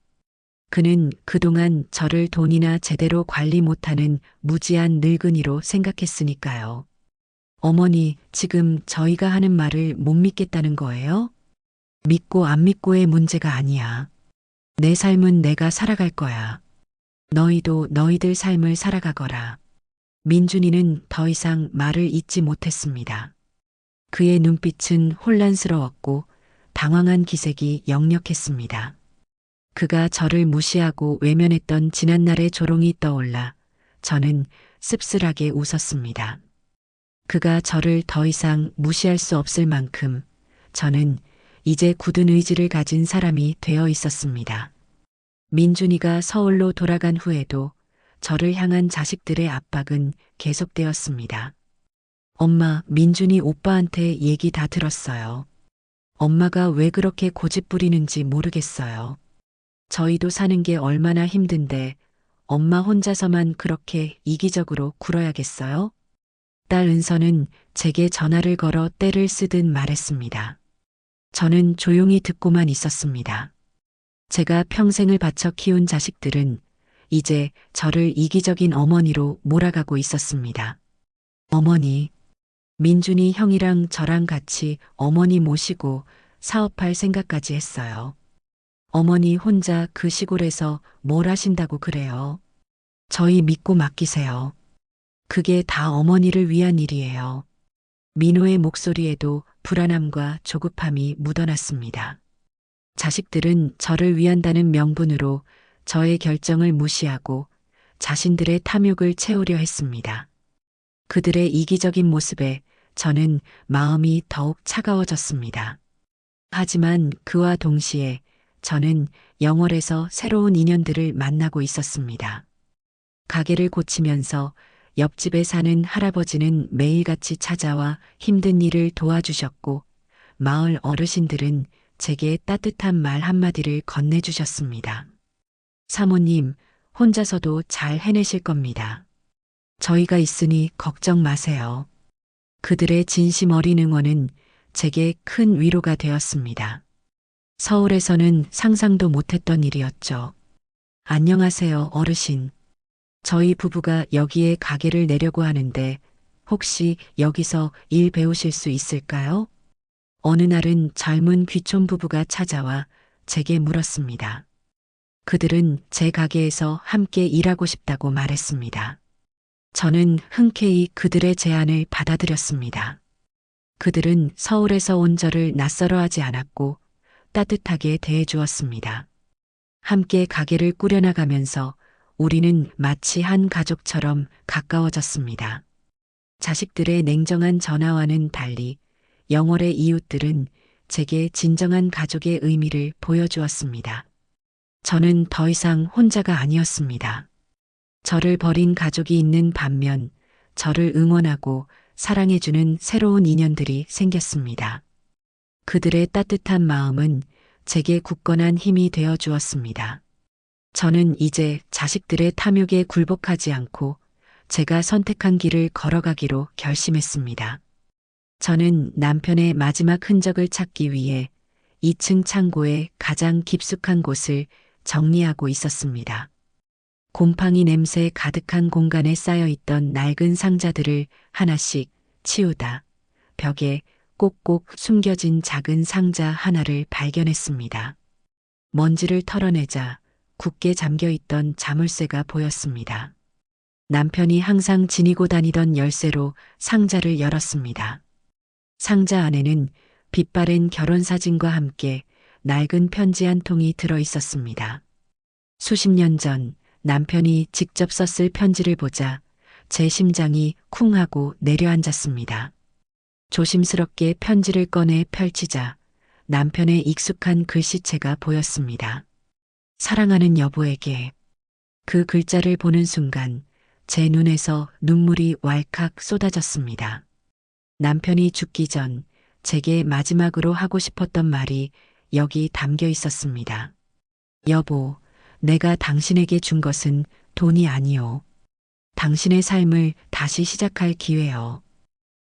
그는 그동안 저를 돈이나 제대로 관리 못하는 무지한 늙은이로 생각했으니까요. 어머니, 지금 저희가 하는 말을 못 믿겠다는 거예요? 믿고 안 믿고의 문제가 아니야. 내 삶은 내가 살아갈 거야. 너희도 너희들 삶을 살아가거라. 민준이는 더 이상 말을 잇지 못했습니다. 그의 눈빛은 혼란스러웠고 당황한 기색이 역력했습니다. 그가 저를 무시하고 외면했던 지난날의 조롱이 떠올라 저는 씁쓸하게 웃었습니다. 그가 저를 더 이상 무시할 수 없을 만큼 저는 이제 굳은 의지를 가진 사람이 되어 있었습니다. 민준이가 서울로 돌아간 후에도 저를 향한 자식들의 압박은 계속되었습니다. 엄마, 민준이 오빠한테 얘기 다 들었어요. 엄마가 왜 그렇게 고집 부리는지 모르겠어요. 저희도 사는 게 얼마나 힘든데 엄마 혼자서만 그렇게 이기적으로 굴어야겠어요? 딸 은서는 제게 전화를 걸어 떼를 쓰듯 말했습니다. 저는 조용히 듣고만 있었습니다. 제가 평생을 바쳐 키운 자식들은 이제 저를 이기적인 어머니로 몰아가고 있었습니다. 어머니, 민준이 형이랑 저랑 같이 어머니 모시고 사업할 생각까지 했어요. 어머니 혼자 그 시골에서 뭘 하신다고 그래요. 저희 믿고 맡기세요. 그게 다 어머니를 위한 일이에요. 민호의 목소리에도 불안함과 조급함이 묻어났습니다. 자식들은 저를 위한다는 명분으로 저의 결정을 무시하고 자신들의 탐욕을 채우려 했습니다. 그들의 이기적인 모습에 저는 마음이 더욱 차가워졌습니다. 하지만 그와 동시에 저는 영월에서 새로운 인연들을 만나고 있었습니다. 가게를 고치면서 옆집에 사는 할아버지는 매일같이 찾아와 힘든 일을 도와주셨고 마을 어르신들은 제게 따뜻한 말 한마디를 건네주셨습니다. 사모님, 혼자서도 잘 해내실 겁니다. 저희가 있으니 걱정 마세요. 그들의 진심 어린 응원은 제게 큰 위로가 되었습니다. 서울에서는 상상도 못했던 일이었죠. 안녕하세요, 어르신. 저희 부부가 여기에 가게를 내려고 하는데 혹시 여기서 일 배우실 수 있을까요? 어느 날은 젊은 귀촌 부부가 찾아와 제게 물었습니다. 그들은 제 가게에서 함께 일하고 싶다고 말했습니다. 저는 흔쾌히 그들의 제안을 받아들였습니다. 그들은 서울에서 온 저를 낯설어하지 않았고 따뜻하게 대해주었습니다. 함께 가게를 꾸려나가면서 우리는 마치 한 가족처럼 가까워졌습니다. 자식들의 냉정한 전화와는 달리 영월의 이웃들은 제게 진정한 가족의 의미를 보여주었습니다. 저는 더 이상 혼자가 아니었습니다. 저를 버린 가족이 있는 반면 저를 응원하고 사랑해주는 새로운 인연들이 생겼습니다. 그들의 따뜻한 마음은 제게 굳건한 힘이 되어 주었습니다. 저는 이제 자식들의 탐욕에 굴복하지 않고 제가 선택한 길을 걸어가기로 결심했습니다. 저는 남편의 마지막 흔적을 찾기 위해 2층 창고의 가장 깊숙한 곳을 정리하고 있었습니다. 곰팡이 냄새 가득한 공간에 쌓여 있던 낡은 상자들을 하나씩 치우다 벽에 꼭꼭 숨겨진 작은 상자 하나를 발견했습니다. 먼지를 털어내자 굳게 잠겨 있던 자물쇠가 보였습니다. 남편이 항상 지니고 다니던 열쇠로 상자를 열었습니다. 상자 안에는 빛바랜 결혼사진과 함께 낡은 편지 한 통이 들어 있었습니다. 수십 년 전 남편이 직접 썼을 편지를 보자 제 심장이 쿵 하고 내려앉았습니다. 조심스럽게 편지를 꺼내 펼치자 남편의 익숙한 글씨체가 보였습니다. 사랑하는 여보에게. 그 글자를 보는 순간 제 눈에서 눈물이 왈칵 쏟아졌습니다. 남편이 죽기 전 제게 마지막으로 하고 싶었던 말이 여기 담겨 있었습니다. 여보, 내가 당신에게 준 것은 돈이 아니요. 당신의 삶을 다시 시작할 기회요.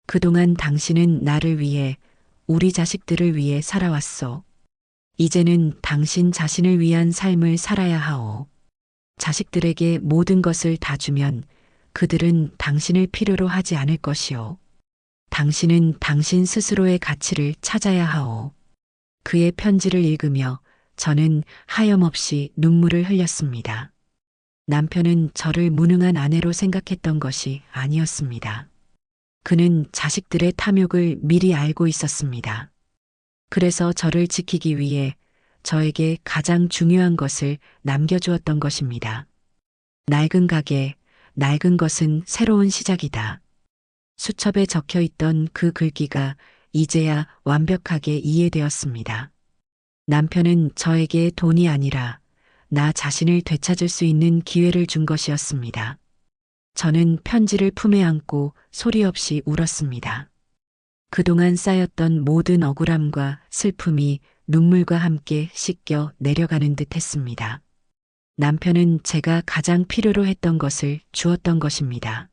그동안 당신은 나를 위해, 우리 자식들을 위해 살아왔소. 이제는 당신 자신을 위한 삶을 살아야 하오. 자식들에게 모든 것을 다 주면 그들은 당신을 필요로 하지 않을 것이오. 당신은 당신 스스로의 가치를 찾아야 하오. 그의 편지를 읽으며 저는 하염없이 눈물을 흘렸습니다. 남편은 저를 무능한 아내로 생각했던 것이 아니었습니다. 그는 자식들의 탐욕을 미리 알고 있었습니다. 그래서 저를 지키기 위해 저에게 가장 중요한 것을 남겨주었던 것입니다. 낡은 가게, 낡은 것은 새로운 시작이다. 수첩에 적혀 있던 그 글귀가 이제야 완벽하게 이해되었습니다. 남편은 저에게 돈이 아니라 나 자신을 되찾을 수 있는 기회를 준 것이었습니다. 저는 편지를 품에 안고 소리 없이 울었습니다. 그동안 쌓였던 모든 억울함과 슬픔이 눈물과 함께 씻겨 내려가는 듯 했습니다. 남편은 제가 가장 필요로 했던 것을 주었던 것입니다.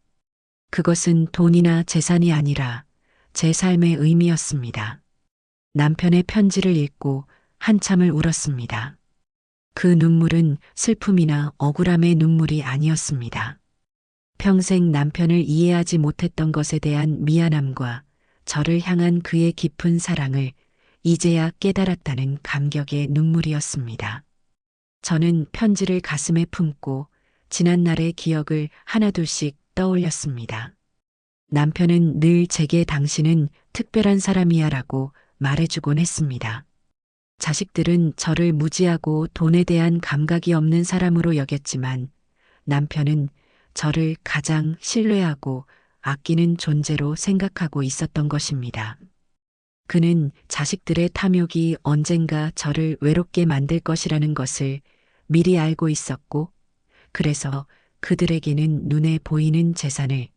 그것은 돈이나 재산이 아니라 제 삶의 의미였습니다. 남편의 편지를 읽고 한참을 울었습니다. 그 눈물은 슬픔이나 억울함의 눈물이 아니었습니다. 평생 남편을 이해하지 못했던 것에 대한 미안함과 저를 향한 그의 깊은 사랑을 이제야 깨달았다는 감격의 눈물이었습니다. 저는 편지를 가슴에 품고 지난날의 기억을 하나둘씩 떠올렸습니다. 남편은 늘 제게 당신은 특별한 사람이야 라고 말해주곤 했습니다. 자식들은 저를 무지하고 돈에 대한 감각이 없는 사람으로 여겼지만 남편은 저를 가장 신뢰하고 아끼는 존재로 생각하고 있었던 것입니다. 그는 자식들의 탐욕이 언젠가 저를 외롭게 만들 것이라는 것을 미리 알고 있었고, 그래서 그들에게는 눈에 보이는 재산을,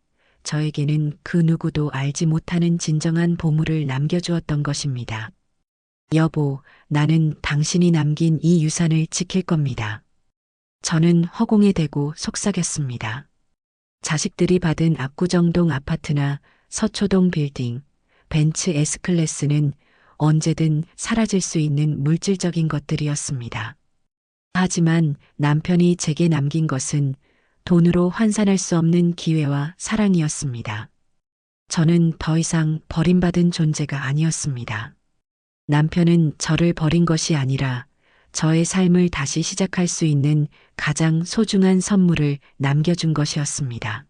저에게는 그 누구도 알지 못하는 진정한 보물을 남겨주었던 것입니다. 여보, 나는 당신이 남긴 이 유산을 지킬 겁니다. 저는 허공에 대고 속삭였습니다. 자식들이 받은 압구정동 아파트나 서초동 빌딩, 벤츠 S클래스는 언제든 사라질 수 있는 물질적인 것들이었습니다. 하지만 남편이 제게 남긴 것은 돈으로 환산할 수 없는 기회와 사랑이었습니다. 저는 더 이상 버림받은 존재가 아니었습니다. 남편은 저를 버린 것이 아니라 저의 삶을 다시 시작할 수 있는 가장 소중한 선물을 남겨준 것이었습니다.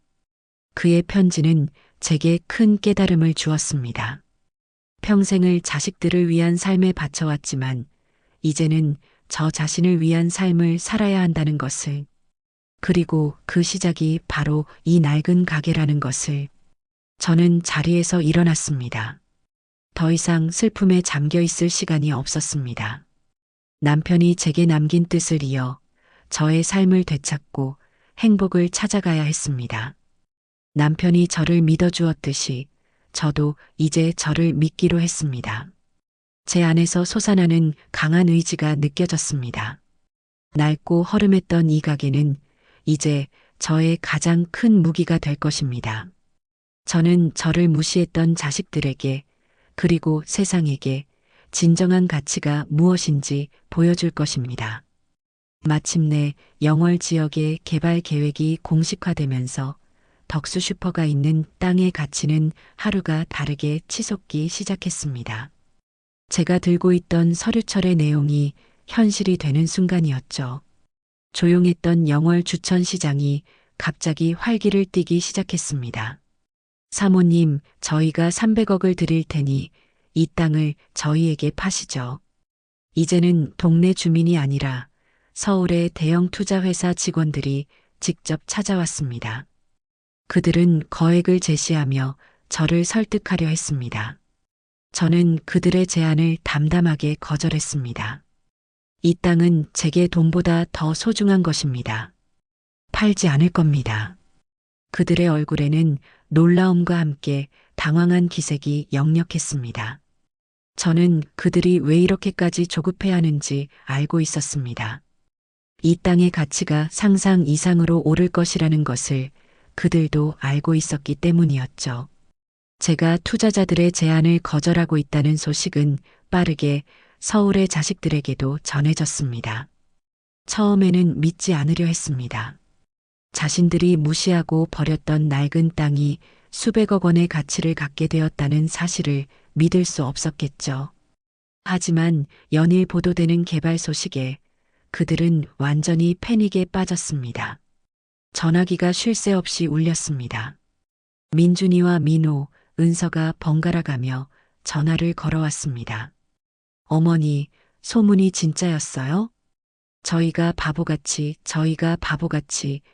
그의 편지는 제게 큰 깨달음을 주었습니다. 평생을 자식들을 위한 삶에 바쳐왔지만 이제는 저 자신을 위한 삶을 살아야 한다는 것을, 그리고 그 시작이 바로 이 낡은 가게라는 것을. 저는 자리에서 일어났습니다. 더 이상 슬픔에 잠겨 있을 시간이 없었습니다. 남편이 제게 남긴 뜻을 이어 저의 삶을 되찾고 행복을 찾아가야 했습니다. 남편이 저를 믿어주었듯이 저도 이제 저를 믿기로 했습니다. 제 안에서 솟아나는 강한 의지가 느껴졌습니다. 낡고 허름했던 이 가게는 이제 저의 가장 큰 무기가 될 것입니다. 저는 저를 무시했던 자식들에게 그리고 세상에게 진정한 가치가 무엇인지 보여줄 것입니다. 마침내 영월 지역의 개발 계획이 공식화되면서 덕수 슈퍼가 있는 땅의 가치는 하루가 다르게 치솟기 시작했습니다. 제가 들고 있던 서류철의 내용이 현실이 되는 순간이었죠. 조용했던 영월 주천시장이 갑자기 활기를 띠기 시작했습니다. 사모님, 저희가 300억을 드릴 테니 이 땅을 저희에게 파시죠. 이제는 동네 주민이 아니라 서울의 대형 투자회사 직원들이 직접 찾아왔습니다. 그들은 거액을 제시하며 저를 설득하려 했습니다. 저는 그들의 제안을 담담하게 거절했습니다. 이 땅은 제게 돈보다 더 소중한 것입니다. 팔지 않을 겁니다. 그들의 얼굴에는 놀라움과 함께 당황한 기색이 역력했습니다. 저는 그들이 왜 이렇게까지 조급해야 하는지 알고 있었습니다. 이 땅의 가치가 상상 이상으로 오를 것이라는 것을 그들도 알고 있었기 때문이었죠. 제가 투자자들의 제안을 거절하고 있다는 소식은 빠르게 서울의 자식들에게도 전해졌습니다. 처음에는 믿지 않으려 했습니다. 자신들이 무시하고 버렸던 낡은 땅이 수백억 원의 가치를 갖게 되었다는 사실을 믿을 수 없었겠죠. 하지만 연일 보도되는 개발 소식에 그들은 완전히 패닉에 빠졌습니다. 전화기가 쉴 새 없이 울렸습니다. 민준이와 민호, 은서가 번갈아 가며 전화를 걸어왔습니다. 어머니, 소문이 진짜였어요? 저희가 바보같이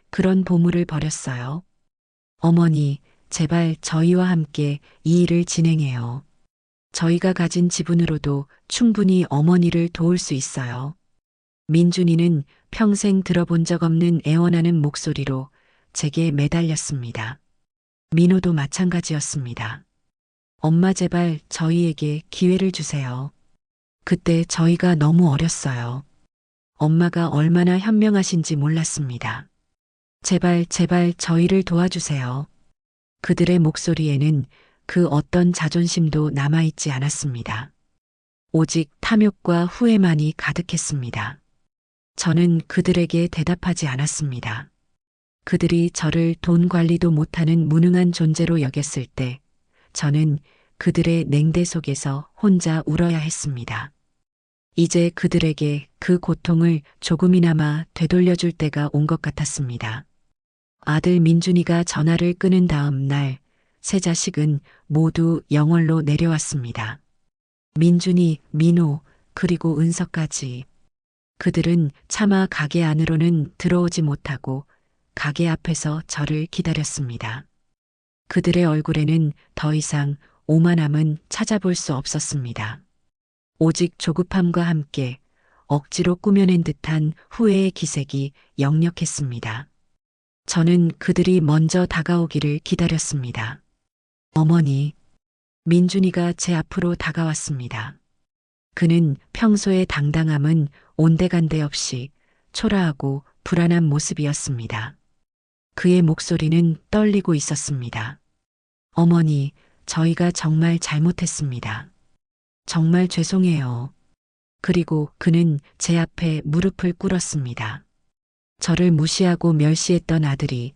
그런 보물을 버렸어요. 어머니, 제발 저희와 함께 이 일을 진행해요. 저희가 가진 지분으로도 충분히 어머니를 도울 수 있어요. 민준이는 평생 들어본 적 없는 애원하는 목소리로 제게 매달렸습니다. 민호도 마찬가지였습니다. 엄마 제발 저희에게 기회를 주세요. 그때 저희가 너무 어렸어요. 엄마가 얼마나 현명하신지 몰랐습니다. 제발 저희를 도와주세요. 그들의 목소리에는 그 어떤 자존심도 남아있지 않았습니다. 오직 탐욕과 후회만이 가득했습니다. 저는 그들에게 대답하지 않았습니다. 그들이 저를 돈 관리도 못하는 무능한 존재로 여겼을 때 저는 그들의 냉대 속에서 혼자 울어야 했습니다. 이제 그들에게 그 고통을 조금이나마 되돌려줄 때가 온 것 같았습니다. 아들 민준이가 전화를 끊은 다음 날 세 자식은 모두 영월로 내려왔습니다. 민준이, 민호, 그리고 은서까지. 그들은 차마 가게 안으로는 들어오지 못하고 가게 앞에서 저를 기다렸습니다. 그들의 얼굴에는 더 이상 오만함은 찾아볼 수 없었습니다. 오직 조급함과 함께 억지로 꾸며낸 듯한 후회의 기색이 역력했습니다. 저는 그들이 먼저 다가오기를 기다렸습니다. 어머니, 민준이가 제 앞으로 다가왔습니다. 그는 평소의 당당함은 온데간데 없이 초라하고 불안한 모습이었습니다. 그의 목소리는 떨리고 있었습니다. 어머니, 저희가 정말 잘못했습니다. 정말 죄송해요. 그리고 그는 제 앞에 무릎을 꿇었습니다. 저를 무시하고 멸시했던 아들이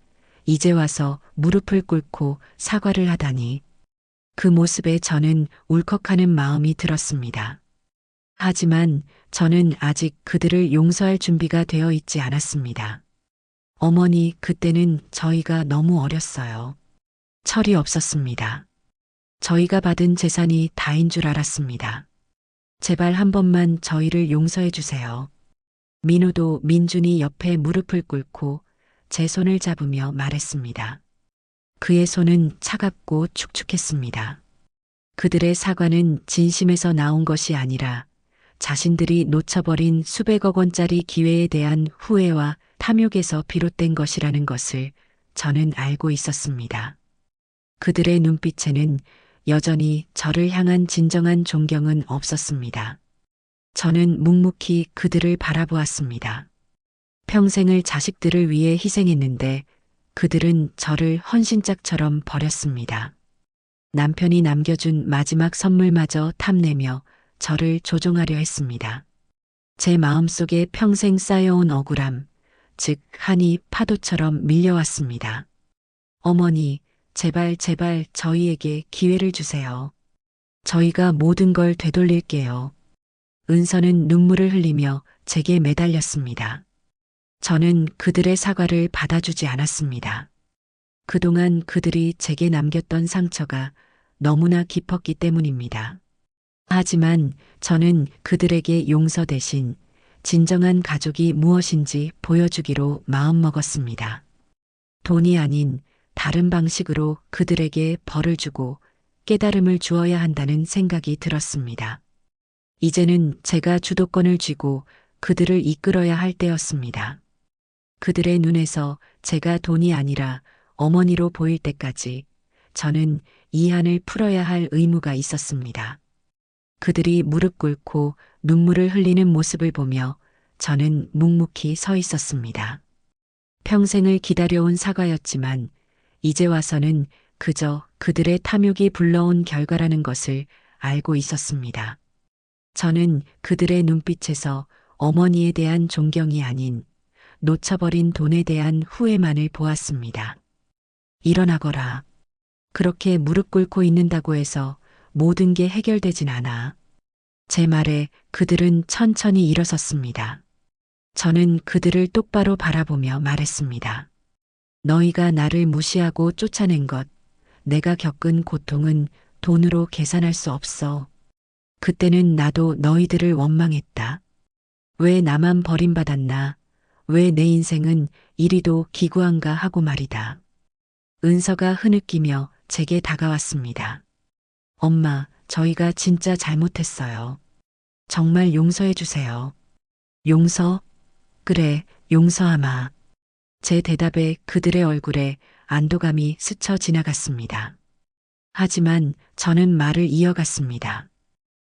이제 와서 무릎을 꿇고 사과를 하다니. 그 모습에 저는 울컥하는 마음이 들었습니다. 하지만 저는 아직 그들을 용서할 준비가 되어 있지 않았습니다. 어머니, 그때는 저희가 너무 어렸어요. 철이 없었습니다. 저희가 받은 재산이 다인 줄 알았습니다. 제발 한 번만 저희를 용서해 주세요. 민호도 민준이 옆에 무릎을 꿇고 제 손을 잡으며 말했습니다. 그의 손은 차갑고 축축했습니다. 그들의 사과는 진심에서 나온 것이 아니라 자신들이 놓쳐버린 수백억 원짜리 기회에 대한 후회와 탐욕에서 비롯된 것이라는 것을 저는 알고 있었습니다. 그들의 눈빛에는 여전히 저를 향한 진정한 존경은 없었습니다. 저는 묵묵히 그들을 바라보았습니다. 평생을 자식들을 위해 희생했는데 그들은 저를 헌신짝처럼 버렸습니다. 남편이 남겨준 마지막 선물마저 탐내며 저를 조종하려 했습니다. 제 마음속에 평생 쌓여온 억울함, 즉 한이 파도처럼 밀려왔습니다. 어머니, 제발 제발 저희에게 기회를 주세요. 저희가 모든 걸 되돌릴게요. 은서는 눈물을 흘리며 제게 매달렸습니다. 저는 그들의 사과를 받아주지 않았습니다. 그동안 그들이 제게 남겼던 상처가 너무나 깊었기 때문입니다. 하지만 저는 그들에게 용서 대신 진정한 가족이 무엇인지 보여주기로 마음먹었습니다. 돈이 아닌 다른 방식으로 그들에게 벌을 주고 깨달음을 주어야 한다는 생각이 들었습니다. 이제는 제가 주도권을 쥐고 그들을 이끌어야 할 때였습니다. 그들의 눈에서 제가 돈이 아니라 어머니로 보일 때까지 저는 이 한을 풀어야 할 의무가 있었습니다. 그들이 무릎 꿇고 눈물을 흘리는 모습을 보며 저는 묵묵히 서 있었습니다. 평생을 기다려온 사과였지만 이제 와서는 그저 그들의 탐욕이 불러온 결과라는 것을 알고 있었습니다. 저는 그들의 눈빛에서 어머니에 대한 존경이 아닌 놓쳐버린 돈에 대한 후회만을 보았습니다. 일어나거라. 그렇게 무릎 꿇고 있는다고 해서 모든 게 해결되진 않아. 제 말에 그들은 천천히 일어섰습니다. 저는 그들을 똑바로 바라보며 말했습니다. 너희가 나를 무시하고 쫓아낸 것, 내가 겪은 고통은 돈으로 계산할 수 없어. 그때는 나도 너희들을 원망했다. 왜 나만 버림받았나? 왜 내 인생은 이리도 기구한가 하고 말이다. 은서가 흐느끼며 제게 다가왔습니다. 엄마, 저희가 진짜 잘못했어요. 정말 용서해 주세요. 용서? 그래, 용서하마. 제 대답에 그들의 얼굴에 안도감이 스쳐 지나갔습니다. 하지만 저는 말을 이어갔습니다.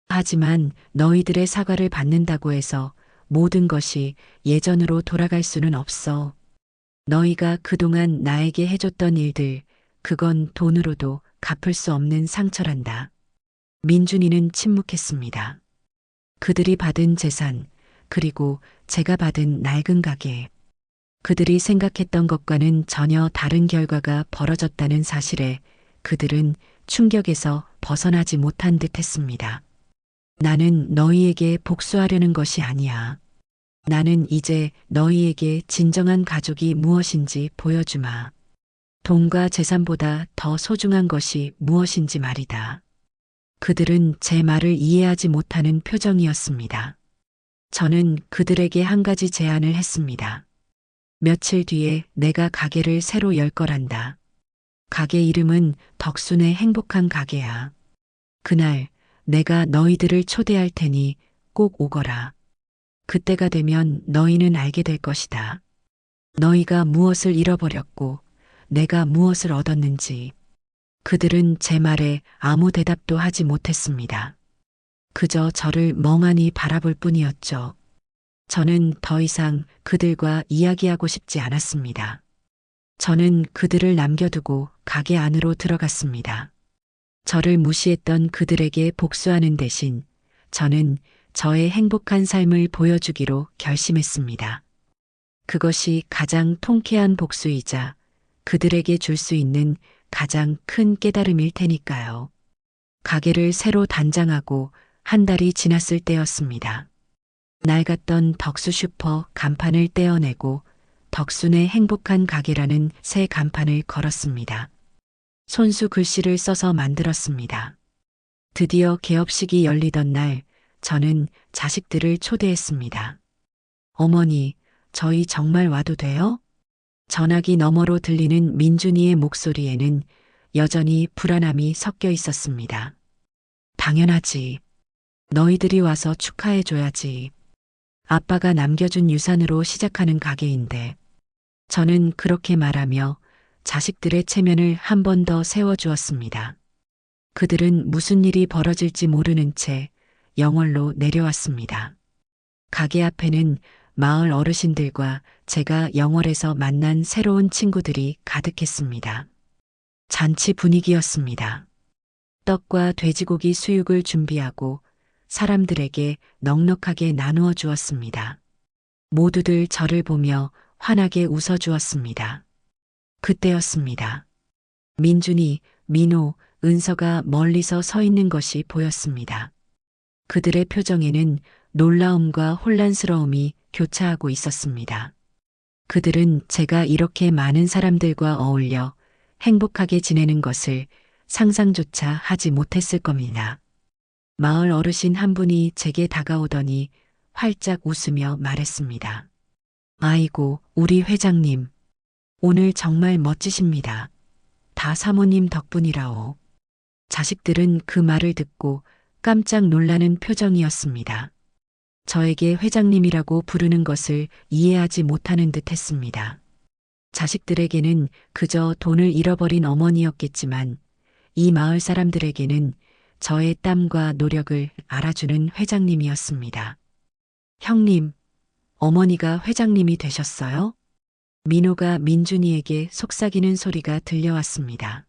하지만 너희들의 사과를 받는다고 해서 모든 것이 예전으로 돌아갈 수는 없어. 너희가 그동안 나에게 해줬던 일들, 그건 돈으로도 갚을 수 없는 상처란다. 민준이는 침묵했습니다. 그들이 받은 재산, 그리고 제가 받은 낡은 가게. 그들이 생각했던 것과는 전혀 다른 결과가 벌어졌다는 사실에 그들은 충격에서 벗어나지 못한 듯 했습니다. 나는 너희에게 복수하려는 것이 아니야. 나는 이제 너희에게 진정한 가족이 무엇인지 보여주마. 돈과 재산보다 더 소중한 것이 무엇인지 말이다. 그들은 제 말을 이해하지 못하는 표정이었습니다. 저는 그들에게 한 가지 제안을 했습니다. 며칠 뒤에 내가 가게를 새로 열 거란다. 가게 이름은 덕순의 행복한 가게야. 그날 내가 너희들을 초대할 테니 꼭 오거라. 그때가 되면 너희는 알게 될 것이다. 너희가 무엇을 잃어버렸고 내가 무엇을 얻었는지. 그들은 제 말에 아무 대답도 하지 못했습니다. 그저 저를 멍하니 바라볼 뿐이었죠. 저는 더 이상 그들과 이야기하고 싶지 않았습니다. 저는 그들을 남겨두고 가게 안으로 들어갔습니다. 저를 무시했던 그들에게 복수하는 대신 저는 저의 행복한 삶을 보여주기로 결심했습니다. 그것이 가장 통쾌한 복수이자 그들에게 줄 수 있는 가장 큰 깨달음일 테니까요. 가게를 새로 단장하고 한 달이 지났을 때였습니다. 낡았던 덕수 슈퍼 간판을 떼어내고 덕순의 행복한 가게라는 새 간판을 걸었습니다. 손수 글씨를 써서 만들었습니다. 드디어 개업식이 열리던 날 저는 자식들을 초대했습니다. 어머니, 저희 정말 와도 돼요? 전화기 너머로 들리는 민준이의 목소리에는 여전히 불안함이 섞여 있었습니다. 당연하지. 너희들이 와서 축하해줘야지. 아빠가 남겨준 유산으로 시작하는 가게인데. 저는 그렇게 말하며 자식들의 체면을 한 번 더 세워주었습니다. 그들은 무슨 일이 벌어질지 모르는 채 영월로 내려왔습니다. 가게 앞에는 마을 어르신들과 제가 영월에서 만난 새로운 친구들이 가득했습니다. 잔치 분위기였습니다. 떡과 돼지고기 수육을 준비하고 사람들에게 넉넉하게 나누어 주었습니다. 모두들 저를 보며 환하게 웃어 주었습니다. 그때였습니다. 민준이, 민호, 은서가 멀리서 서 있는 것이 보였습니다. 그들의 표정에는 놀라움과 혼란스러움이 교차하고 있었습니다. 그들은 제가 이렇게 많은 사람들과 어울려 행복하게 지내는 것을 상상조차 하지 못했을 겁니다. 마을 어르신 한 분이 제게 다가오더니 활짝 웃으며 말했습니다. 아이고, 우리 회장님. 오늘 정말 멋지십니다. 다 사모님 덕분이라오. 자식들은 그 말을 듣고 깜짝 놀라는 표정이었습니다. 저에게 회장님이라고 부르는 것을 이해하지 못하는 듯 했습니다. 자식들에게는 그저 돈을 잃어버린 어머니였겠지만 이 마을 사람들에게는 저의 땀과 노력을 알아주는 회장님이었습니다. 형님, 어머니가 회장님이 되셨어요? 민호가 민준이에게 속삭이는 소리가 들려왔습니다.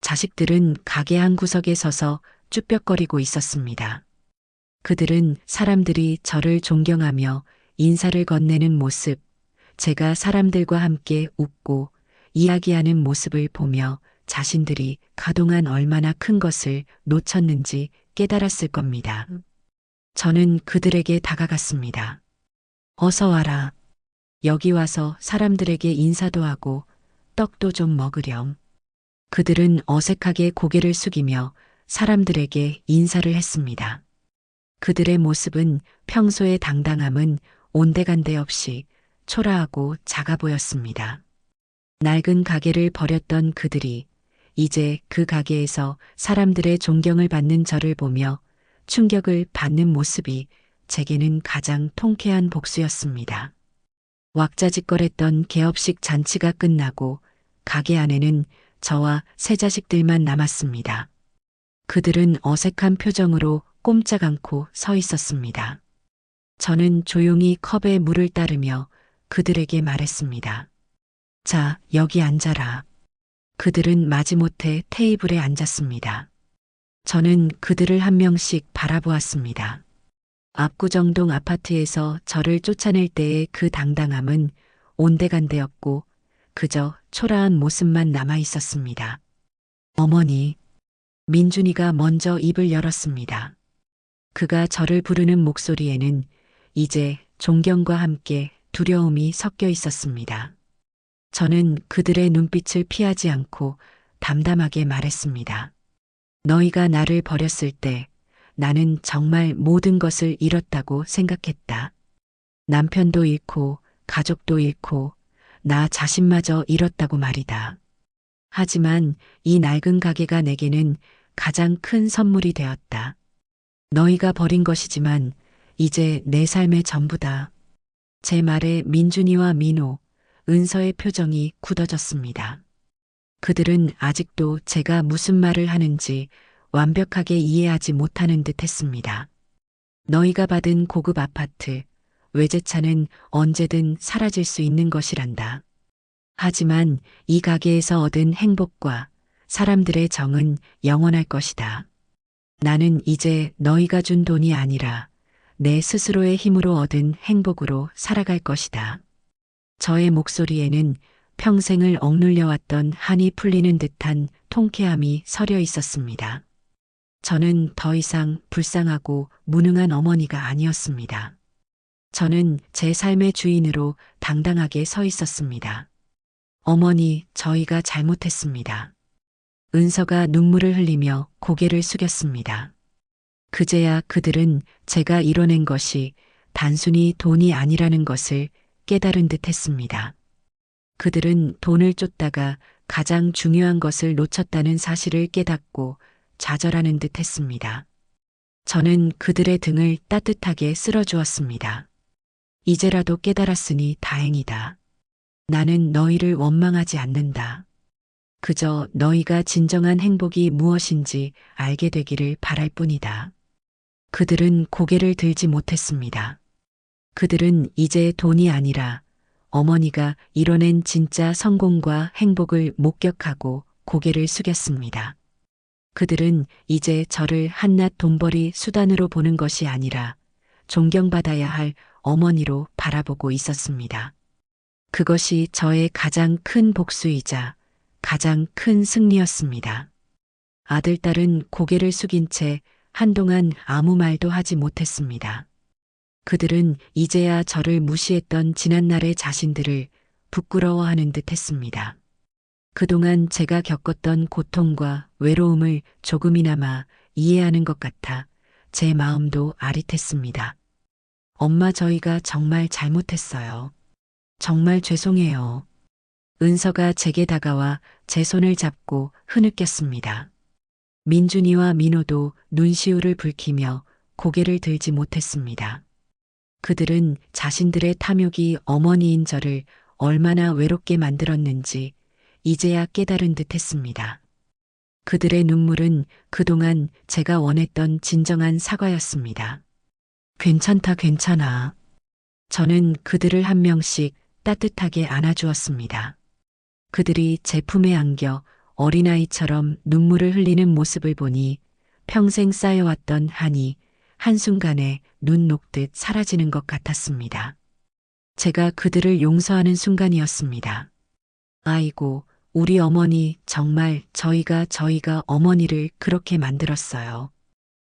자식들은 가게 한 구석에 서서 쭈뼛거리고 있었습니다. 그들은 사람들이 저를 존경하며 인사를 건네는 모습, 제가 사람들과 함께 웃고 이야기하는 모습을 보며 자신들이 그동안 얼마나 큰 것을 놓쳤는지 깨달았을 겁니다. 저는 그들에게 다가갔습니다. 어서 와라. 여기 와서 사람들에게 인사도 하고 떡도 좀 먹으렴. 그들은 어색하게 고개를 숙이며 사람들에게 인사를 했습니다. 그들의 모습은 평소의 당당함은 온데간데 없이 초라하고 작아 보였습니다. 낡은 가게를 버렸던 그들이 이제 그 가게에서 사람들의 존경을 받는 저를 보며 충격을 받는 모습이 제게는 가장 통쾌한 복수였습니다. 왁자지껄했던 개업식 잔치가 끝나고 가게 안에는 저와 세 자식들만 남았습니다. 그들은 어색한 표정으로 꼼짝 않고 서 있었습니다. 저는 조용히 컵에 물을 따르며 그들에게 말했습니다. 자, 여기 앉아라. 그들은 마지못해 테이블에 앉았습니다. 저는 그들을 한 명씩 바라보았습니다. 압구정동 아파트에서 저를 쫓아낼 때의 그 당당함은 온데간데였고 그저 초라한 모습만 남아 있었습니다. 어머니, 민준이가 먼저 입을 열었습니다. 그가 저를 부르는 목소리에는 이제 존경과 함께 두려움이 섞여 있었습니다. 저는 그들의 눈빛을 피하지 않고 담담하게 말했습니다. 너희가 나를 버렸을 때 나는 정말 모든 것을 잃었다고 생각했다. 남편도 잃고 가족도 잃고 나 자신마저 잃었다고 말이다. 하지만 이 낡은 가게가 내게는 가장 큰 선물이 되었다. 너희가 버린 것이지만 이제 내 삶의 전부다. 제 말에 민준이와 민호, 은서의 표정이 굳어졌습니다. 그들은 아직도 제가 무슨 말을 하는지 완벽하게 이해하지 못하는 듯 했습니다. 너희가 받은 고급 아파트, 외제차는 언제든 사라질 수 있는 것이란다. 하지만 이 가게에서 얻은 행복과 사람들의 정은 영원할 것이다. 나는 이제 너희가 준 돈이 아니라 내 스스로의 힘으로 얻은 행복으로 살아갈 것이다. 저의 목소리에는 평생을 억눌려왔던 한이 풀리는 듯한 통쾌함이 서려 있었습니다. 저는 더 이상 불쌍하고 무능한 어머니가 아니었습니다. 저는 제 삶의 주인으로 당당하게 서 있었습니다. 어머니, 저희가 잘못했습니다. 은서가 눈물을 흘리며 고개를 숙였습니다. 그제야 그들은 제가 이뤄낸 것이 단순히 돈이 아니라는 것을 깨달은 듯 했습니다. 그들은 돈을 쫓다가 가장 중요한 것을 놓쳤다는 사실을 깨닫고 좌절하는 듯 했습니다. 저는 그들의 등을 따뜻하게 쓸어주었습니다. 이제라도 깨달았으니 다행이다. 나는 너희를 원망하지 않는다. 그저 너희가 진정한 행복이 무엇인지 알게 되기를 바랄 뿐이다. 그들은 고개를 들지 못했습니다. 그들은 이제 돈이 아니라 어머니가 이뤄낸 진짜 성공과 행복을 목격하고 고개를 숙였습니다. 그들은 이제 저를 한낱 돈벌이 수단으로 보는 것이 아니라 존경받아야 할 어머니로 바라보고 있었습니다. 그것이 저의 가장 큰 복수이자 가장 큰 승리였습니다. 아들, 딸은 고개를 숙인 채 한동안 아무 말도 하지 못했습니다. 그들은 이제야 저를 무시했던 지난날의 자신들을 부끄러워하는 듯 했습니다. 그동안 제가 겪었던 고통과 외로움을 조금이나마 이해하는 것 같아 제 마음도 아릿했습니다. 엄마, 저희가 정말 잘못했어요. 정말 죄송해요. 은서가 제게 다가와 제 손을 잡고 흐느꼈습니다. 민준이와 민호도 눈시울을 붉히며 고개를 들지 못했습니다. 그들은 자신들의 탐욕이 어머니인 저를 얼마나 외롭게 만들었는지 이제야 깨달은 듯 했습니다. 그들의 눈물은 그동안 제가 원했던 진정한 사과였습니다. 괜찮다, 괜찮아. 저는 그들을 한 명씩 따뜻하게 안아주었습니다. 그들이 제 품에 안겨 어린아이처럼 눈물을 흘리는 모습을 보니 평생 쌓여왔던 한이 한순간에 눈 녹듯 사라지는 것 같았습니다. 제가 그들을 용서하는 순간이었습니다. 아이고, 우리 어머니, 정말 저희가 어머니를 그렇게 만들었어요.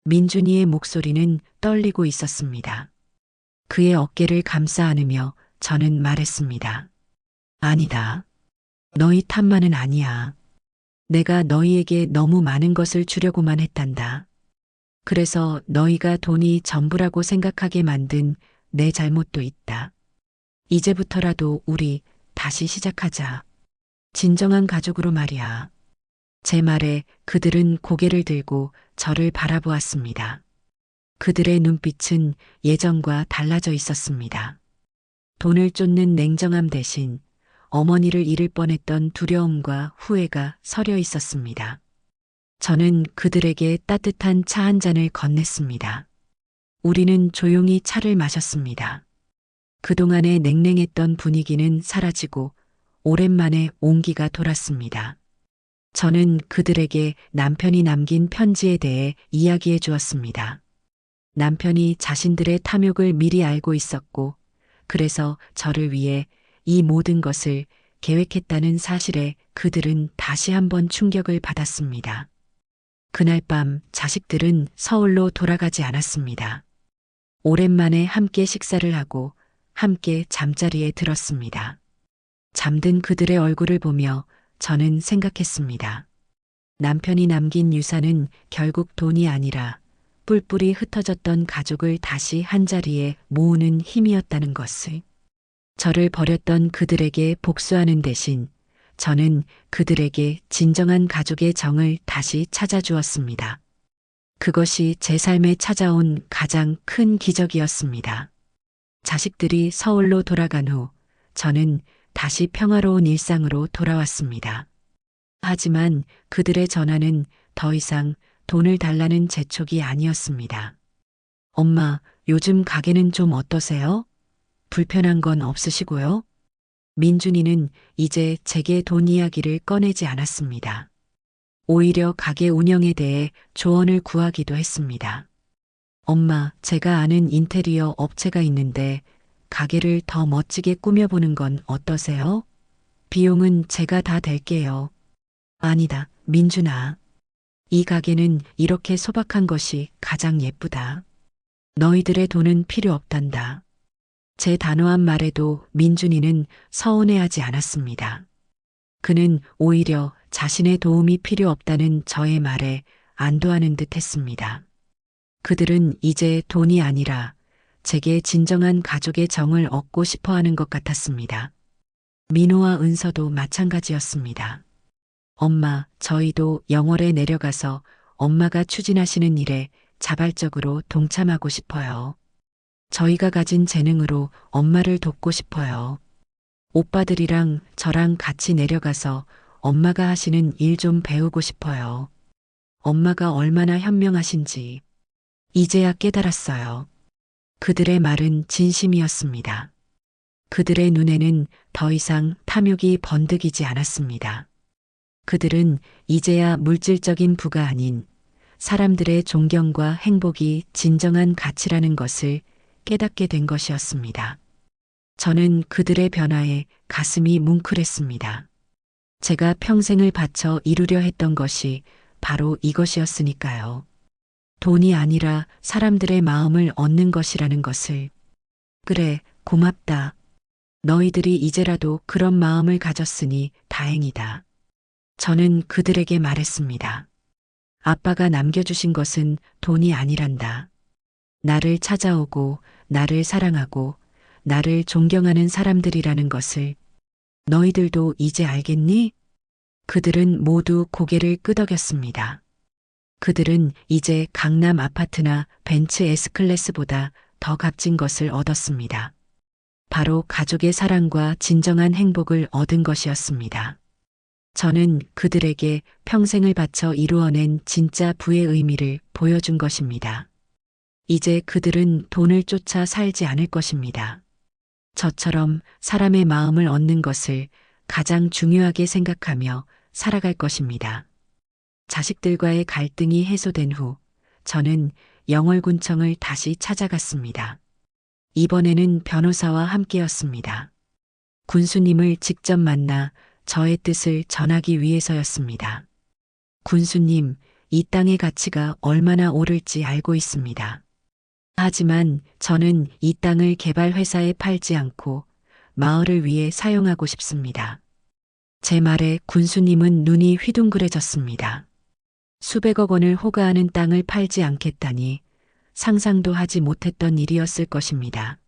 민준이의 목소리는 떨리고 있었습니다. 그의 어깨를 감싸 안으며 저는 말했습니다. 아니다. 너희 탓만은 아니야. 내가 너희에게 너무 많은 것을 주려고만 했단다. 그래서 너희가 돈이 전부라고 생각하게 만든 내 잘못도 있다. 이제부터라도 우리 다시 시작하자. 진정한 가족으로 말이야. 제 말에 그들은 고개를 들고 저를 바라보았습니다. 그들의 눈빛은 예전과 달라져 있었습니다. 돈을 쫓는 냉정함 대신 어머니를 잃을 뻔했던 두려움과 후회가 서려 있었습니다. 저는 그들에게 따뜻한 차 한 잔을 건넸습니다. 우리는 조용히 차를 마셨습니다. 그동안의 냉랭했던 분위기는 사라지고 오랜만에 온기가 돌았습니다. 저는 그들에게 남편이 남긴 편지에 대해 이야기해 주었습니다. 남편이 자신들의 탐욕을 미리 알고 있었고, 그래서 저를 위해 이 모든 것을 계획했다는 사실에 그들은 다시 한번 충격을 받았습니다. 그날 밤 자식들은 서울로 돌아가지 않았습니다. 오랜만에 함께 식사를 하고 함께 잠자리에 들었습니다. 잠든 그들의 얼굴을 보며 저는 생각했습니다. 남편이 남긴 유산은 결국 돈이 아니라 뿔뿔이 흩어졌던 가족을 다시 한자리에 모으는 힘이었다는 것을. 저를 버렸던 그들에게 복수하는 대신 저는 그들에게 진정한 가족의 정을 다시 찾아주었습니다. 그것이 제 삶에 찾아온 가장 큰 기적이었습니다. 자식들이 서울로 돌아간 후 저는 다시 평화로운 일상으로 돌아왔습니다. 하지만 그들의 전화는 더 이상 돈을 달라는 재촉이 아니었습니다. 엄마, 요즘 가게는 좀 어떠세요? 불편한 건 없으시고요? 민준이는 이제 제게 돈 이야기를 꺼내지 않았습니다. 오히려 가게 운영에 대해 조언을 구하기도 했습니다. 엄마, 제가 아는 인테리어 업체가 있는데 가게를 더 멋지게 꾸며보는 건 어떠세요? 비용은 제가 다 댈게요. 아니다, 민준아. 이 가게는 이렇게 소박한 것이 가장 예쁘다. 너희들의 돈은 필요 없단다. 제 단호한 말에도 민준이는 서운해하지 않았습니다. 그는 오히려 자신의 도움이 필요 없다는 저의 말에 안도하는 듯 했습니다. 그들은 이제 돈이 아니라 제게 진정한 가족의 정을 얻고 싶어 하는 것 같았습니다. 민호와 은서도 마찬가지였습니다. 엄마, 저희도 영월에 내려가서 엄마가 추진하시는 일에 자발적으로 동참하고 싶어요. 저희가 가진 재능으로 엄마를 돕고 싶어요. 오빠들이랑 저랑 같이 내려가서 엄마가 하시는 일 좀 배우고 싶어요. 엄마가 얼마나 현명하신지 이제야 깨달았어요. 그들의 말은 진심이었습니다. 그들의 눈에는 더 이상 탐욕이 번득이지 않았습니다. 그들은 이제야 물질적인 부가 아닌 사람들의 존경과 행복이 진정한 가치라는 것을 깨닫게 된 것이었습니다. 저는 그들의 변화에 가슴이 뭉클했습니다. 제가 평생을 바쳐 이루려 했던 것이 바로 이것이었으니까요. 돈이 아니라 사람들의 마음을 얻는 것이라는 것을. 그래, 고맙다. 너희들이 이제라도 그런 마음을 가졌으니 다행이다. 저는 그들에게 말했습니다. 아빠가 남겨주신 것은 돈이 아니란다. 나를 찾아오고, 나를 사랑하고, 나를 존경하는 사람들이라는 것을. 너희들도 이제 알겠니? 그들은 모두 고개를 끄덕였습니다. 그들은 이제 강남 아파트나 벤츠 S클래스보다 더 값진 것을 얻었습니다. 바로 가족의 사랑과 진정한 행복을 얻은 것이었습니다. 저는 그들에게 평생을 바쳐 이루어낸 진짜 부의 의미를 보여준 것입니다. 이제 그들은 돈을 쫓아 살지 않을 것입니다. 저처럼 사람의 마음을 얻는 것을 가장 중요하게 생각하며 살아갈 것입니다. 자식들과의 갈등이 해소된 후 저는 영월군청을 다시 찾아갔습니다. 이번에는 변호사와 함께였습니다. 군수님을 직접 만나 저의 뜻을 전하기 위해서였습니다. 군수님, 이 땅의 가치가 얼마나 오를지 알고 있습니다. 하지만 저는 이 땅을 개발회사에 팔지 않고 마을을 위해 사용하고 싶습니다. 제 말에 군수님은 눈이 휘둥그레졌습니다. 수백억 원을 호가하는 땅을 팔지 않겠다니 상상도 하지 못했던 일이었을 것입니다.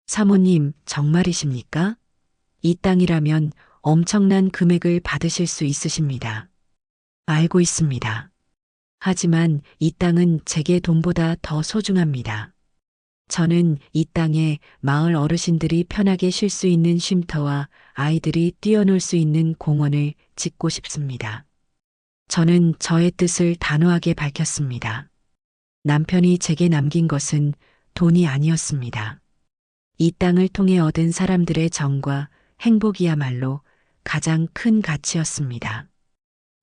사모님, 정말이십니까? 이 땅이라면 엄청난 금액을 받으실 수 있으십니다. 알고 있습니다. 하지만 이 땅은 제게 돈보다 더 소중합니다. 저는 이 땅에 마을 어르신들이 편하게 쉴 수 있는 쉼터와 아이들이 뛰어놀 수 있는 공원을 짓고 싶습니다. 저는 저의 뜻을 단호하게 밝혔습니다. 남편이 제게 남긴 것은 돈이 아니었습니다. 이 땅을 통해 얻은 사람들의 정과 행복이야말로 가장 큰 가치였습니다.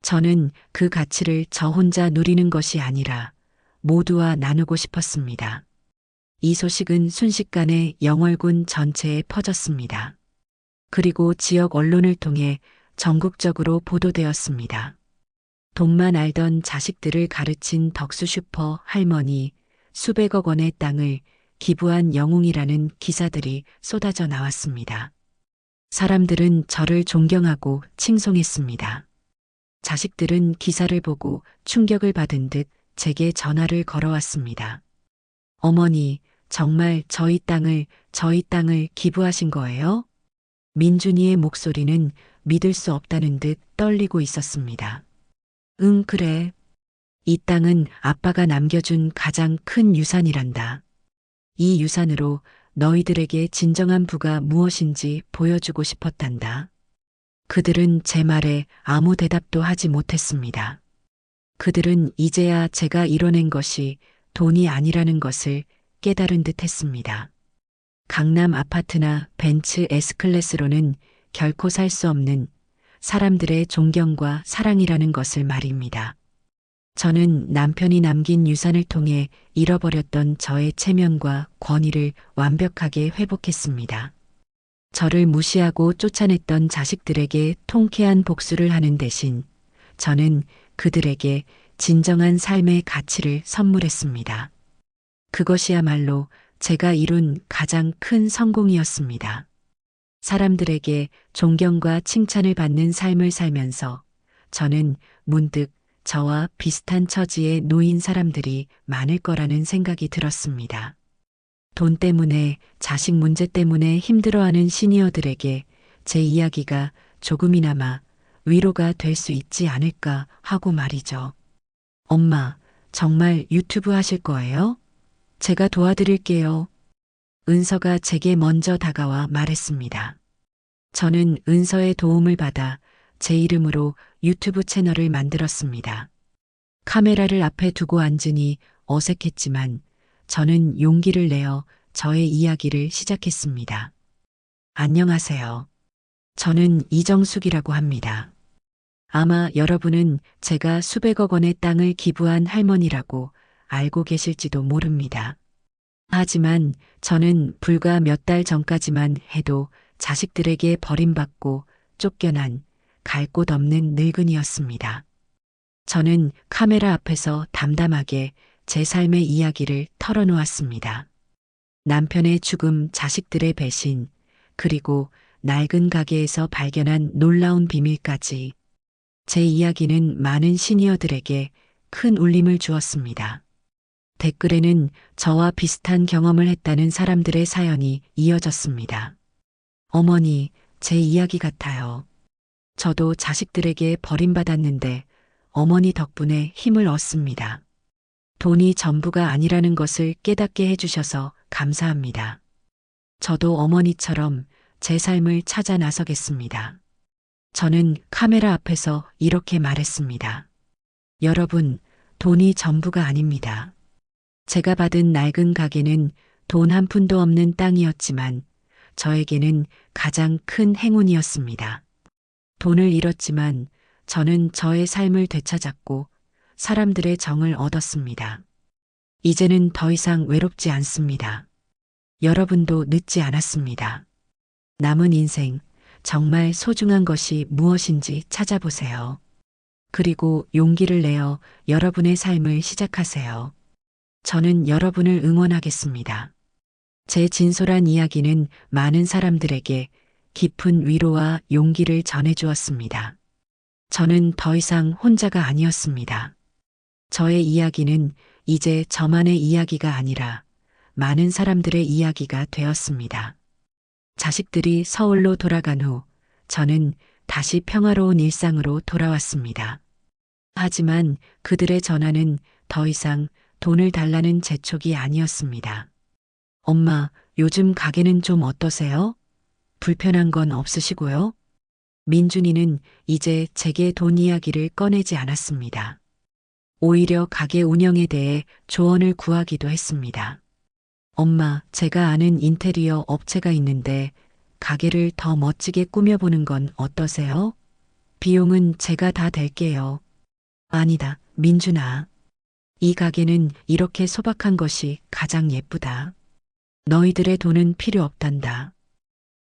저는 그 가치를 저 혼자 누리는 것이 아니라 모두와 나누고 싶었습니다. 이 소식은 순식간에 영월군 전체에 퍼졌습니다. 그리고 지역 언론을 통해 전국적으로 보도되었습니다. 돈만 알던 자식들을 가르친 덕수 슈퍼 할머니 수백억 원의 땅을 기부한 영웅이라는 기사들이 쏟아져 나왔습니다. 사람들은 저를 존경하고 칭송했습니다. 자식들은 기사를 보고 충격을 받은 듯 제게 전화를 걸어왔습니다. 어머니, 정말 저희 땅을 기부하신 거예요? 민준이의 목소리는 믿을 수 없다는 듯 떨리고 있었습니다. 응, 그래. 이 땅은 아빠가 남겨준 가장 큰 유산이란다. 이 유산으로 너희들에게 진정한 부가 무엇인지 보여주고 싶었단다. 그들은 제 말에 아무 대답도 하지 못했습니다. 그들은 이제야 제가 이뤄낸 것이 돈이 아니라는 것을 깨달은 듯 했습니다. 강남 아파트나 벤츠 S클래스로는 결코 살 수 없는 사람들의 존경과 사랑이라는 것을 말입니다. 저는 남편이 남긴 유산을 통해 잃어버렸던 저의 체면과 권위를 완벽하게 회복했습니다. 저를 무시하고 쫓아냈던 자식들에게 통쾌한 복수를 하는 대신 저는 그들에게 진정한 삶의 가치를 선물했습니다. 그것이야말로 제가 이룬 가장 큰 성공이었습니다. 사람들에게 존경과 칭찬을 받는 삶을 살면서 저는 문득 저와 비슷한 처지에 놓인 사람들이 많을 거라는 생각이 들었습니다. 돈 때문에, 자식 문제 때문에 힘들어하는 시니어들에게 제 이야기가 조금이나마 위로가 될 수 있지 않을까 하고 말이죠. 엄마, 정말 유튜브 하실 거예요? 제가 도와드릴게요. 은서가 제게 먼저 다가와 말했습니다. 저는 은서의 도움을 받아 제 이름으로 유튜브 채널을 만들었습니다. 카메라를 앞에 두고 앉으니 어색했지만 저는 용기를 내어 저의 이야기를 시작했습니다. 안녕하세요. 저는 이정숙이라고 합니다. 아마 여러분은 제가 수백억 원의 땅을 기부한 할머니라고 알고 계실지도 모릅니다. 하지만 저는 불과 몇 달 전까지만 해도 자식들에게 버림받고 쫓겨난 갈 곳 없는 늙은이였습니다. 저는 카메라 앞에서 담담하게 제 삶의 이야기를 털어놓았습니다. 남편의 죽음, 자식들의 배신, 그리고 낡은 가게에서 발견한 놀라운 비밀까지 제 이야기는 많은 시니어들에게 큰 울림을 주었습니다. 댓글에는 저와 비슷한 경험을 했다는 사람들의 사연이 이어졌습니다. 어머니, 제 이야기 같아요. 저도 자식들에게 버림받았는데 어머니 덕분에 힘을 얻습니다. 돈이 전부가 아니라는 것을 깨닫게 해주셔서 감사합니다. 저도 어머니처럼 제 삶을 찾아 나서겠습니다. 저는 카메라 앞에서 이렇게 말했습니다. 여러분, 돈이 전부가 아닙니다. 제가 받은 낡은 가게는 돈 한 푼도 없는 땅이었지만 저에게는 가장 큰 행운이었습니다. 돈을 잃었지만 저는 저의 삶을 되찾았고 사람들의 정을 얻었습니다. 이제는 더 이상 외롭지 않습니다. 여러분도 늦지 않았습니다. 남은 인생, 정말 소중한 것이 무엇인지 찾아보세요. 그리고 용기를 내어 여러분의 삶을 시작하세요. 저는 여러분을 응원하겠습니다. 제 진솔한 이야기는 많은 사람들에게 깊은 위로와 용기를 전해주었습니다. 저는 더 이상 혼자가 아니었습니다. 저의 이야기는 이제 저만의 이야기가 아니라 많은 사람들의 이야기가 되었습니다. 자식들이 서울로 돌아간 후 저는 다시 평화로운 일상으로 돌아왔습니다. 하지만 그들의 전화는 더 이상 돈을 달라는 재촉이 아니었습니다. 엄마, 요즘 가게는 좀 어떠세요? 불편한 건 없으시고요? 민준이는 이제 제게 돈 이야기를 꺼내지 않았습니다. 오히려 가게 운영에 대해 조언을 구하기도 했습니다. 엄마, 제가 아는 인테리어 업체가 있는데 가게를 더 멋지게 꾸며보는 건 어떠세요? 비용은 제가 다 댈게요. 아니다, 민준아. 이 가게는 이렇게 소박한 것이 가장 예쁘다. 너희들의 돈은 필요 없단다.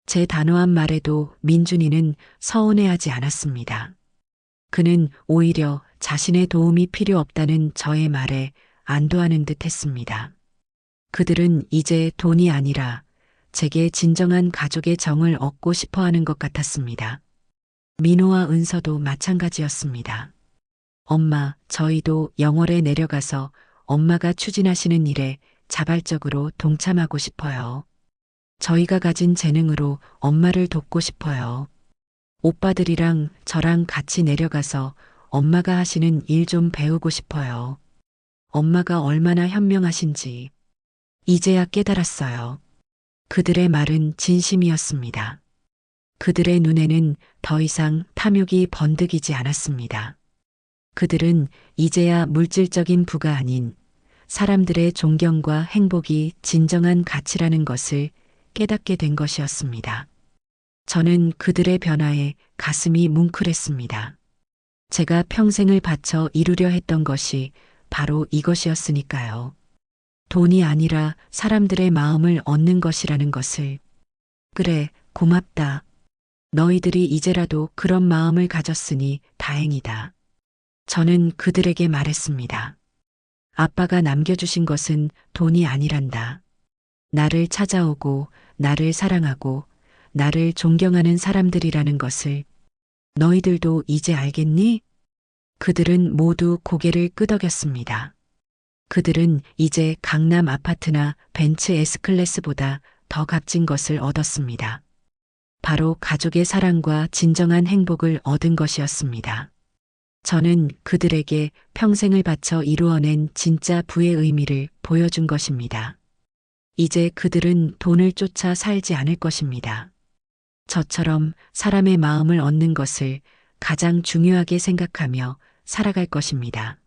제 단호한 말에도 민준이는 서운해하지 않았습니다. 그는 오히려 자신의 도움이 필요 없다는 저의 말에 안도하는 듯 했습니다. 그들은 이제 돈이 아니라 제게 진정한 가족의 정을 얻고 싶어 하는 것 같았습니다. 민호와 은서도 마찬가지였습니다. 엄마, 저희도 영월에 내려가서 엄마가 추진하시는 일에 자발적으로 동참하고 싶어요. 저희가 가진 재능으로 엄마를 돕고 싶어요. 오빠들이랑 저랑 같이 내려가서 엄마가 하시는 일 좀 배우고 싶어요. 엄마가 얼마나 현명하신지 이제야 깨달았어요. 그들의 말은 진심이었습니다. 그들의 눈에는 더 이상 탐욕이 번득이지 않았습니다. 그들은 이제야 물질적인 부가 아닌 사람들의 존경과 행복이 진정한 가치라는 것을 깨닫게 된 것이었습니다. 저는 그들의 변화에 가슴이 뭉클했습니다. 제가 평생을 바쳐 이루려 했던 것이 바로 이것이었으니까요. 돈이 아니라 사람들의 마음을 얻는 것이라는 것을. 그래, 고맙다. 너희들이 이제라도 그런 마음을 가졌으니 다행이다. 저는 그들에게 말했습니다. 아빠가 남겨주신 것은 돈이 아니란다. 나를 찾아오고 나를 사랑하고 나를 존경하는 사람들이라는 것을. 너희들도 이제 알겠니? 그들은 모두 고개를 끄덕였습니다. 그들은 이제 강남 아파트나 벤츠 S클래스보다 더 값진 것을 얻었습니다. 바로 가족의 사랑과 진정한 행복을 얻은 것이었습니다. 저는 그들에게 평생을 바쳐 이루어낸 진짜 부의 의미를 보여준 것입니다. 이제 그들은 돈을 쫓아 살지 않을 것입니다. 저처럼 사람의 마음을 얻는 것을 가장 중요하게 생각하며 살아갈 것입니다.